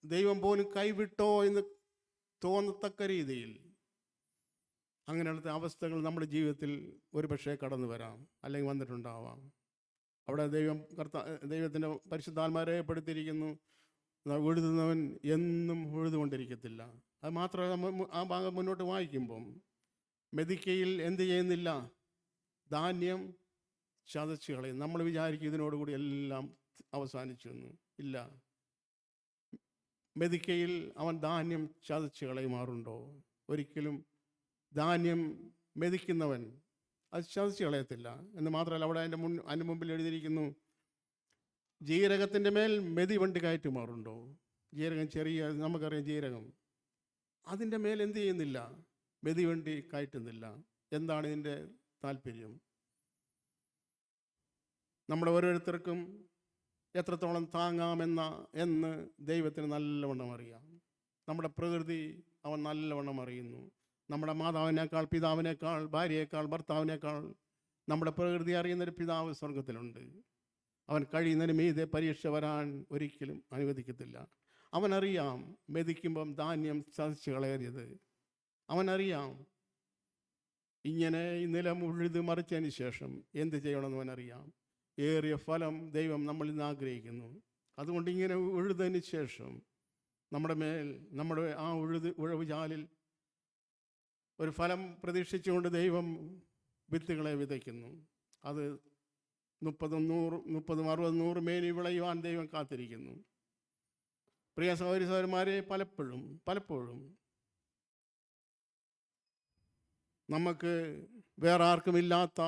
ദൈവം പോലും കൈവിട്ടോ എന്ന് തോന്നത്തക്ക രീതിയിൽ അങ്ങനെയുള്ള അവസ്ഥകൾ നമ്മുടെ ജീവിതത്തിൽ ഒരു പക്ഷേ കടന്നു വരാം, അല്ലെങ്കിൽ വന്നിട്ടുണ്ടാവാം. അവിടെ ദൈവത്തിൻ്റെ പരിശുദ്ധാത്മാവ് രേഖപ്പെടുത്തിയിരിക്കുന്നു, ഉഴുതുന്നവൻ എന്നും ഉഴുതുകൊണ്ടിരിക്കത്തില്ല. അത് മാത്രമല്ല, ആ ഭാഗം മുന്നോട്ട് വായിക്കുമ്പം മെതിക്കയിൽ എന്ത് ചെയ്യുന്നില്ല? ധാന്യം ചതച്ച് കളയും. നമ്മൾ വിചാരിക്കും ഇതിനോടുകൂടി എല്ലാം അവസാനിച്ചു എന്ന്. ഇല്ല. മെതിക്കയിൽ അവൻ ധാന്യം ചതച്ച് കളയുമാറുണ്ടോ? ഒരിക്കലും. ധാന്യം മെതിക്കുന്നവൻ അത് ചതച്ച് കളയത്തില്ല. എന്ന് മാത്രമല്ല, അവിടെ അതിൻ്റെ മുമ്പിൽ എഴുതിയിരിക്കുന്നു, ജീരകത്തിൻ്റെ മേൽ മെതി വണ്ടി കയറ്റുമാറുണ്ടോ? ജീരകം, നമുക്കറിയാം ജീരകം, അതിൻ്റെ മേൽ എന്ത് ചെയ്യുന്നില്ല? മെതി വണ്ടി കയറ്റുന്നില്ല. എന്താണ് ഇതിൻ്റെ താല്പര്യം? നമ്മുടെ ഓരോരുത്തർക്കും എത്രത്തോളം താങ്ങാമെന്ന് ദൈവത്തിന് നല്ലവണ്ണം അറിയാം. നമ്മുടെ പ്രകൃതി അവൻ നല്ലവണ്ണം അറിയുന്നു. നമ്മുടെ മാതാവിനേക്കാൾ, പിതാവിനേക്കാൾ, ഭാര്യയേക്കാൾ, ഭർത്താവിനേക്കാൾ നമ്മുടെ പ്രകൃതി അറിയുന്നൊരു പിതാവ് സ്വർഗത്തിലുണ്ട്. അവൻ കഴിയുന്നതിന് മീതെ പരീക്ഷ വരാൻ ഒരിക്കലും അനുവദിക്കത്തില്ല. അവനറിയാം മെതിക്കുമ്പം ധാന്യം ചതച്ച് കളയരുത്. അവനറിയാം ഇങ്ങനെ ഈ നിലം ഉഴുത് മറിച്ചതിന് ശേഷം എന്ത് ചെയ്യണമെന്ന് അവനറിയാം. ഏറിയ ഫലം ദൈവം നമ്മളിൽ നിന്ന് ആഗ്രഹിക്കുന്നു. അതുകൊണ്ട് ഇങ്ങനെ ഉഴുതതിന് ശേഷം നമ്മുടെ മേൽ നമ്മുടെ ആ ഉഴവ് ചാലിൽ ഒരു ഫലം പ്രതീക്ഷിച്ചുകൊണ്ട് ദൈവം വിത്തുകളെ വിതയ്ക്കുന്നു. അത് 30, 60, 100 മേനി വിളയുവാൻ ദൈവം കാത്തിരിക്കുന്നു. പ്രിയ സഹോദരി സഹോദരന്മാരെ, പലപ്പോഴും നമുക്ക് വേറെ ആർക്കുമില്ലാത്ത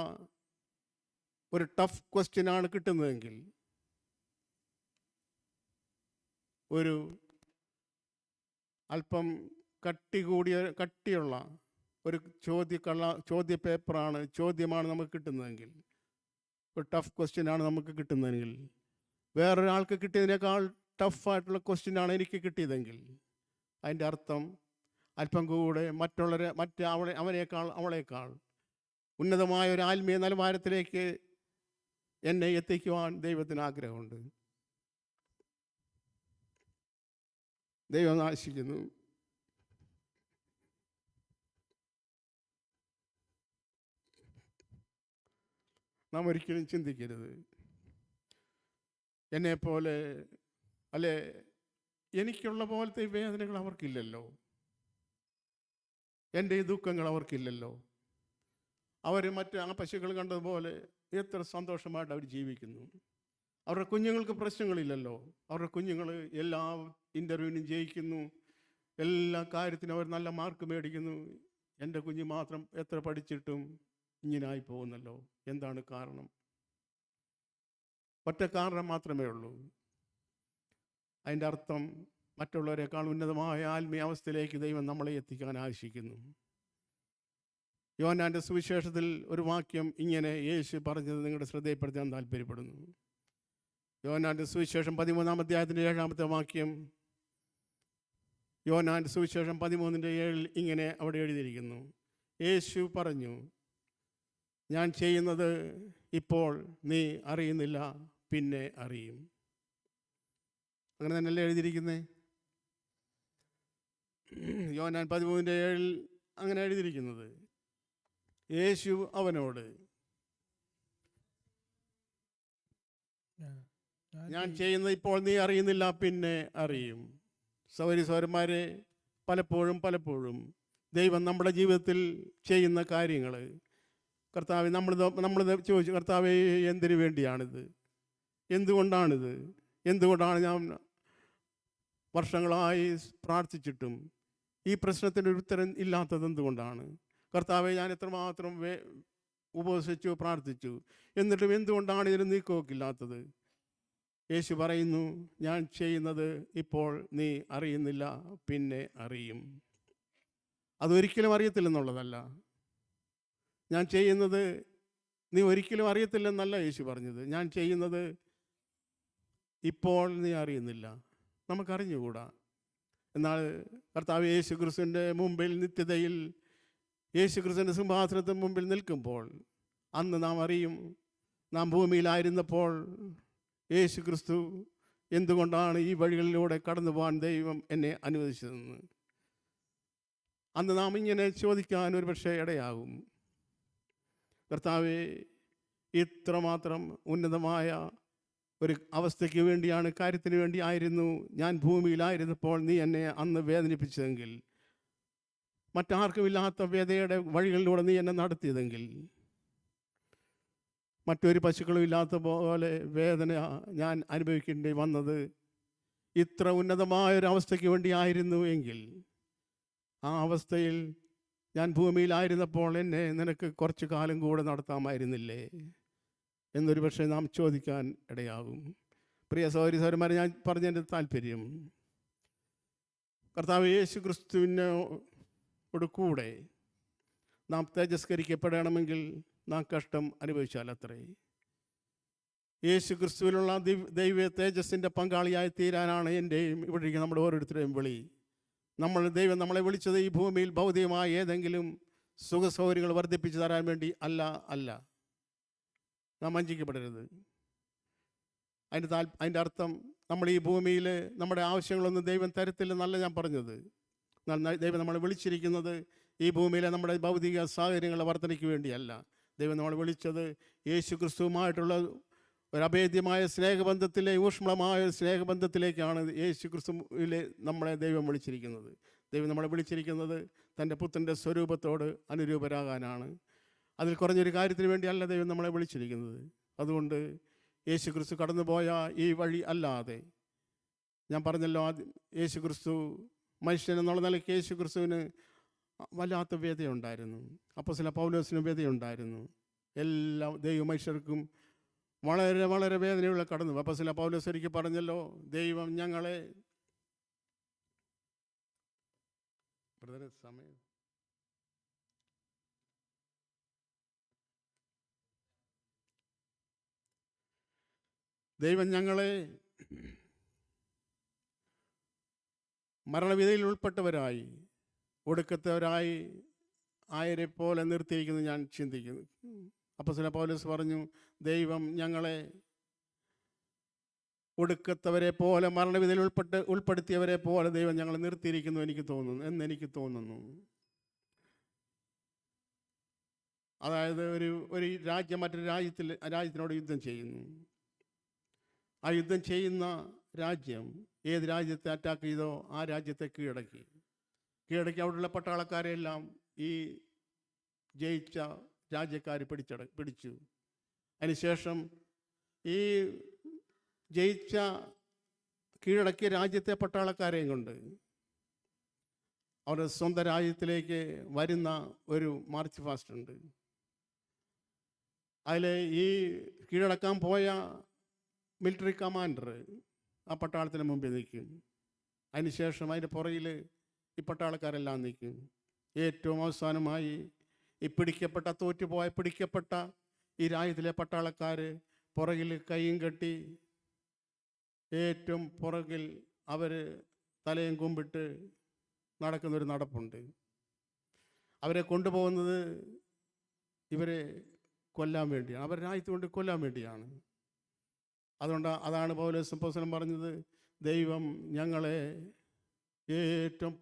ഒരു ടഫ് ക്വസ്റ്റ്യനാണ് കിട്ടുന്നതെങ്കിൽ, ഒരു അല്പം കട്ടിയുള്ള ഒരു ചോദ്യ ചോദ്യമാണ് നമുക്ക് കിട്ടുന്നതെങ്കിൽ, ഒരു ടഫ് ക്വസ്റ്റ്യനാണ് നമുക്ക് കിട്ടുന്നതെങ്കിൽ, വേറൊരാൾക്ക് കിട്ടിയതിനേക്കാൾ ടഫായിട്ടുള്ള ക്വസ്റ്റ്യനാണ് എനിക്ക് കിട്ടിയതെങ്കിൽ, അതിൻ്റെ അർത്ഥം അല്പം കൂടെ അവനേക്കാൾ അവളേക്കാൾ ഉന്നതമായ ഒരു ആത്മീയ നിലവാരത്തിലേക്ക് എന്നെ എത്തിക്കുവാൻ ദൈവത്തിന് ആഗ്രഹമുണ്ട്. ദൈവം ആശിക്കുന്നു. നാം ഒരിക്കലും ചിന്തിക്കരുത്, എന്നെപ്പോലെ അല്ലെ എനിക്കുള്ള പോലത്തെ വേദനകൾ അവർക്കില്ലല്ലോ, എൻ്റെ ഈ ദുഃഖങ്ങൾ അവർക്കില്ലല്ലോ. അവർ മറ്റ് ആ പശുക്കൾ കണ്ടതുപോലെ എത്ര സന്തോഷമായിട്ട് അവർ ജീവിക്കുന്നു. അവരുടെ കുഞ്ഞുങ്ങൾക്ക് പ്രശ്നങ്ങളില്ലല്ലോ. അവരുടെ കുഞ്ഞുങ്ങൾ എല്ലാ ഇൻ്റർവ്യൂവിനും ജയിക്കുന്നു, എല്ലാ കാര്യത്തിനും അവർ നല്ല മാർക്ക് മേടിക്കുന്നു. എൻ്റെ കുഞ്ഞ് മാത്രം എത്ര പഠിച്ചിട്ടും ഇങ്ങനായി പോകുന്നല്ലോ. എന്താണ് കാരണം? ഒറ്റ കാരണം മാത്രമേ ഉള്ളൂ. അതിൻ്റെ അർത്ഥം മറ്റുള്ളവരെക്കാൾ ഉന്നതമായ ആത്മീയ അവസ്ഥയിലേക്ക് ദൈവം നമ്മളെ എത്തിക്കാൻ ആശിക്കുന്നു. യോഹന്നാൻ്റെ സുവിശേഷത്തിൽ ഒരു വാക്യം ഇങ്ങനെ യേശു പറഞ്ഞത് നിങ്ങളുടെ ശ്രദ്ധയിൽപ്പെടുത്താൻ താല്പര്യപ്പെടുന്നു. യോഹന്നാൻ്റെ സുവിശേഷം 13-ാം അധ്യായത്തിൻ്റെ 7-ാമത്തെ വാക്യം. യോഹന്നാൻ്റെ സുവിശേഷം 13:7 ഇങ്ങനെ അവിടെ എഴുതിയിരിക്കുന്നു: യേശു പറഞ്ഞു, ഞാൻ ചെയ്യുന്നത് ഇപ്പോൾ നീ അറിയുന്നില്ല, പിന്നെ അറിയും. അങ്ങനെ തന്നെയല്ലേ എഴുതിയിരിക്കുന്നത്? യോഹന്നാൻ 13:7 അങ്ങനെ എഴുതിയിരിക്കുന്നത്. യേശു അവനോട്, ഞാൻ ചെയ്യുന്നത് ഇപ്പോൾ നീ അറിയുന്നില്ല, പിന്നെ അറിയും. സഹോദരി സഹോദരന്മാരെ, പലപ്പോഴും ദൈവം നമ്മുടെ ജീവിതത്തിൽ ചെയ്യുന്ന കാര്യങ്ങൾ കർത്താവേ, നമ്മൾ ചോദിച്ചു, കർത്താവേ എന്തിനു വേണ്ടിയാണിത്? എന്തുകൊണ്ടാണ് ഞാൻ വർഷങ്ങളായി പ്രാർത്ഥിച്ചിട്ടും ഈ പ്രശ്നത്തിനൊരു ഉത്തരം ഇല്ലാത്തത് എന്തുകൊണ്ടാണ്? കർത്താവെ, ഞാൻ എത്രമാത്രം ഉപവസിച്ചു പ്രാർത്ഥിച്ചു, എന്നിട്ടും എന്തുകൊണ്ടാണ് ഇതിന് നീക്കുവെക്കില്ലാത്തത്? യേശു പറയുന്നു, ഞാൻ ചെയ്യുന്നത് ഇപ്പോൾ നീ അറിയുന്നില്ല, പിന്നെ അറിയും. അതൊരിക്കലും അറിയത്തില്ലെന്നുള്ളതല്ല. ഞാൻ ചെയ്യുന്നത് നീ ഒരിക്കലും അറിയത്തില്ലെന്നല്ല യേശു പറഞ്ഞത്. ഞാൻ ചെയ്യുന്നത് ഇപ്പോൾ നീ അറിയുന്നില്ല. നമുക്കറിഞ്ഞുകൂടാ. എന്നാൽ കർത്താവ് യേശു ക്രിസ്തുവിൻ്റെ മുമ്പിൽ, നിത്യതയിൽ യേശു ക്രിസ്തുവിൻ്റെ സിംഹാസനത്തിന് മുമ്പിൽ നിൽക്കുമ്പോൾ അന്ന് നാം അറിയും, നാം ഭൂമിയിലായിരുന്നപ്പോൾ യേശു ക്രിസ്തു എന്തുകൊണ്ടാണ് ഈ വഴികളിലൂടെ കടന്നു പോകാൻ ദൈവം എന്നെ അനുവദിച്ചതെന്ന്. അന്ന് നാം ഇങ്ങനെ ചോദിക്കാൻ ഒരു പക്ഷേ ഇടയാകും: കർത്താവേ, ഇത്രമാത്രം ഉന്നതമായ ഒരു അവസ്ഥയ്ക്ക് വേണ്ടിയാണ്, കാര്യത്തിന് വേണ്ടി ആയിരുന്നു ഞാൻ ഭൂമിയിലായിരുന്നപ്പോൾ നീ എന്നെ അന്ന് വേദനിപ്പിച്ചതെങ്കിൽ, മറ്റാർക്കുമില്ലാത്ത വേദനയുടെ വഴികളിലൂടെ നീ എന്നെ നടത്തിയതെങ്കിൽ, മറ്റൊരു പശുക്കളും ഇല്ലാത്ത പോലെ വേദന ഞാൻ അനുഭവിക്കേണ്ടി വന്നത് ഇത്ര ഉന്നതമായൊരവസ്ഥയ്ക്ക് വേണ്ടി ആയിരുന്നു എങ്കിൽ, ആ അവസ്ഥയിൽ ഞാൻ ഭൂമിയിലായിരുന്നപ്പോൾ എന്നെ നിനക്ക് കുറച്ചു കാലം കൂടെ നടത്താമായിരുന്നില്ലേ എന്നൊരു പക്ഷേ നാം ചോദിക്കാൻ ഇടയാകും. പ്രിയ സഹോദരി സഹോദരന്മാരെ, ഞാൻ പറഞ്ഞതിൻ്റെ താല്പര്യം, കർത്താവ് യേശു ക്രിസ്തുവിനോട് കൂടെ നാം തേജസ്കരിക്കപ്പെടണമെങ്കിൽ നാം കഷ്ടം അനുഭവിച്ചാൽ അത്രേ. യേശു ക്രിസ്തുവിലുള്ള ദൈവ തേജസ്സിൻ്റെ പങ്കാളിയായി തീരാനാണ് എൻ്റെയും ഇവിടെ നമ്മുടെ ഓരോരുത്തരെയും വിളി. ദൈവം നമ്മളെ വിളിച്ചത് ഈ ഭൂമിയിൽ ഭൗതികമായ ഏതെങ്കിലും സുഖസൗകര്യങ്ങൾ വർദ്ധിപ്പിച്ചു തരാൻ വേണ്ടി അല്ല. നാം വഞ്ചിക്കപ്പെടരുത്. അതിൻ്റെ അർത്ഥം നമ്മൾ ഈ ഭൂമിയിൽ നമ്മുടെ ആവശ്യങ്ങളൊന്നും ദൈവം തരത്തില്ലെന്നല്ല ഞാൻ പറഞ്ഞത്. ദൈവം നമ്മളെ വിളിച്ചിരിക്കുന്നത് ഈ ഭൂമിയിലെ നമ്മുടെ ഭൗതിക സാഹചര്യങ്ങളുടെ വർധനയ്ക്ക് വേണ്ടിയല്ല. ദൈവം നമ്മളെ വിളിച്ചത് യേശു ക്രിസ്തുവുമായിട്ടുള്ള ഒരു അഭേദ്യമായ സ്നേഹബന്ധത്തിലെ ഊഷ്മളമായ സ്നേഹബന്ധത്തിലേക്കാണ് യേശു ക്രിസ്തുവിലെ നമ്മളെ ദൈവം വിളിച്ചിരിക്കുന്നത്. ദൈവം നമ്മളെ വിളിച്ചിരിക്കുന്നത് തൻ്റെ പുത്രൻ്റെ സ്വരൂപത്തോട് അനുരൂപരാകാനാണ്. അതിൽ കുറഞ്ഞൊരു കാര്യത്തിന് വേണ്ടിയല്ല ദൈവം നമ്മളെ വിളിച്ചിരിക്കുന്നത്. അതുകൊണ്ട് യേശു ക്രിസ്തു കടന്നുപോയ ഈ വഴി അല്ലാതെ, ഞാൻ പറഞ്ഞല്ലോ യേശു ക്രിസ്തു മനുഷ്യൻ എന്നുള്ള നിലയ്ക്ക് യേശു ക്രിസ്തുവിന് വല്ലാത്ത വ്യതയുണ്ടായിരുന്നു. അപ്പോസ്തലൻ പൗലോസിന് വ്യതയുണ്ടായിരുന്നു. എല്ലാ ദൈവമനുഷ്യർക്കും വളരെ വളരെ വേദനയുള്ള കടന്നു. അപ്പോസ്തലൻ പൗലോസ് ഒരിക്കൽ പറഞ്ഞല്ലോ, ദൈവം ഞങ്ങളെ സമയം ദൈവം ഞങ്ങളെ മരണവിധിയിൽ ഉൾപ്പെട്ടവരായി ഒടുക്കത്തവരായി ആയരെ പോലെ നിർത്തിയിരിക്കുന്നു ഞാൻ ചിന്തിക്കുന്നു. അപ്പോസ്തലൻ പൗലോസ് പറഞ്ഞു, ദൈവം ഞങ്ങളെ ഒടുക്കത്തവരെ പോലെ മരണവിധിയിൽ ഉൾപ്പെടുത്തിയവരെ പോലെ ദൈവം ഞങ്ങളെ നിർത്തിയിരിക്കുന്നു എന്നെനിക്ക് തോന്നുന്നു. അതായത് ഒരു രാജ്യം മറ്റൊരു രാജ്യത്തിനോട് യുദ്ധം ചെയ്യുന്നു. ആ യുദ്ധം ചെയ്യുന്ന രാജ്യം ഏത് രാജ്യത്തെ അറ്റാക്ക് ചെയ്തോ ആ രാജ്യത്തെ കീഴടക്കി അവിടെയുള്ള പട്ടാളക്കാരെല്ലാം ഈ ജയിച്ച രാജ്യക്കാർ പിടിച്ചു. അതിനുശേഷം ഈ ജയിച്ച കീഴടക്കിയ രാജ്യത്തെ പട്ടാളക്കാരെയും കൊണ്ട് അവരുടെ സ്വന്തം രാജ്യത്തിലേക്ക് വരുന്ന ഒരു മാർച്ച് ഫാസ്റ്റ് ഉണ്ട്. അതിൽ ഈ കീഴടക്കാൻ പോയ മിലിറ്ററി കമാൻഡർ ആ പട്ടാളത്തിന് മുമ്പിൽ നിൽക്കും. അതിനുശേഷം അതിൻ്റെ പുറകിൽ ഈ പട്ടാളക്കാരെല്ലാം നിൽക്കും. ഏറ്റവും അവസാനമായി ഈ പിടിക്കപ്പെട്ട ഈ രാജ്യത്തിലെ പട്ടാളക്കാർ പുറകിൽ കൈയും കെട്ടി ഏറ്റവും പുറകിൽ അവർ തലയും കുമ്പിട്ട് നടക്കുന്നൊരു നടപ്പുണ്ട്. അവരെ കൊണ്ടുപോകുന്നത് ഇവരെ കൊല്ലാൻ വേണ്ടിയാണ്, അവരെ രാജ്യത്ത് കൊണ്ട് കൊല്ലാൻ വേണ്ടിയാണ്. അതാണ് പൗലോസ് അപ്പോസ്തലൻ പറഞ്ഞത്, ദൈവം ഞങ്ങളെ ഏറ്റവും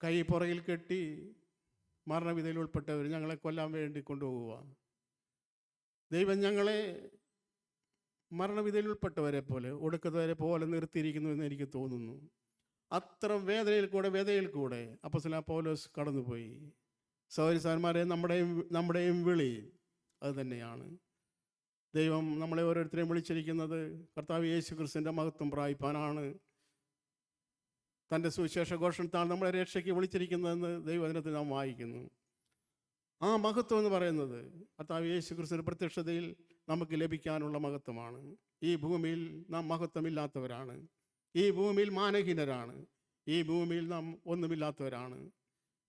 കൈ പുറകിൽ കെട്ടി മരണവിധിയിൽ ഉൾപ്പെട്ടവർ ഞങ്ങളെ കൊല്ലാൻ വേണ്ടി കൊണ്ടുപോവുക. ദൈവം ഞങ്ങളെ മരണവിധിയിൽ ഉൾപ്പെട്ടവരെ പോലെ ഒടുക്കത്തവരെ പോലെ നിർത്തിയിരിക്കുന്നു എന്ന് എനിക്ക് തോന്നുന്നു. അത്ര വ്യതയിൽ കൂടെ അപ്പോസ്തലൻ പൗലോസ് കടന്നുപോയി. സഹോദരന്മാരെ, നമ്മുടെയും വിളി അത് തന്നെയാണ്. ദൈവം നമ്മളെ ഓരോരുത്തരെയും വിളിച്ചിരിക്കുന്നത് കർത്താവ് യേശു ക്രിസ്തുവിൻ്റെ മഹത്വം പ്രാപിപ്പാനാണ്. തൻ്റെ സുവിശേഷ ഘോഷണത്താൽ നമ്മളെ രക്ഷയ്ക്ക് വിളിച്ചിരിക്കുന്നതെന്ന് ദൈവവചനത്തിൽ നാം വായിക്കുന്നു. ആ മഹത്വം എന്ന് പറയുന്നത് കർത്താവ് യേശു ക്രിസ്തുവിൻ്റെ പ്രത്യക്ഷതയിൽ നമുക്ക് ലഭിക്കാനുള്ള മഹത്വമാണ്. ഈ ഭൂമിയിൽ നാം മഹത്വമില്ലാത്തവരാണ്. ഈ ഭൂമിയിൽ മാനഹീനരാണ്. ഈ ഭൂമിയിൽ നാം ഒന്നുമില്ലാത്തവരാണ്.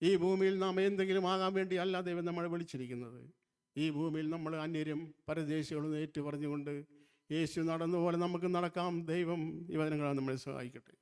ഈ ഭൂമിയിൽ നാം എന്തെങ്കിലും ആകാൻ വേണ്ടി അല്ല ദൈവം നമ്മളെ വിളിച്ചിരിക്കുന്നത്. ഈ ഭൂമിയിൽ നമ്മൾ അന്യരും പരദേശികളും ഏറ്റു പറഞ്ഞുകൊണ്ട് യേശു നടന്നപോലെ നമുക്ക് നടക്കാം. ദൈവം ഈ വചനങ്ങളാൽ നമ്മളെ സഹായിക്കട്ടെ.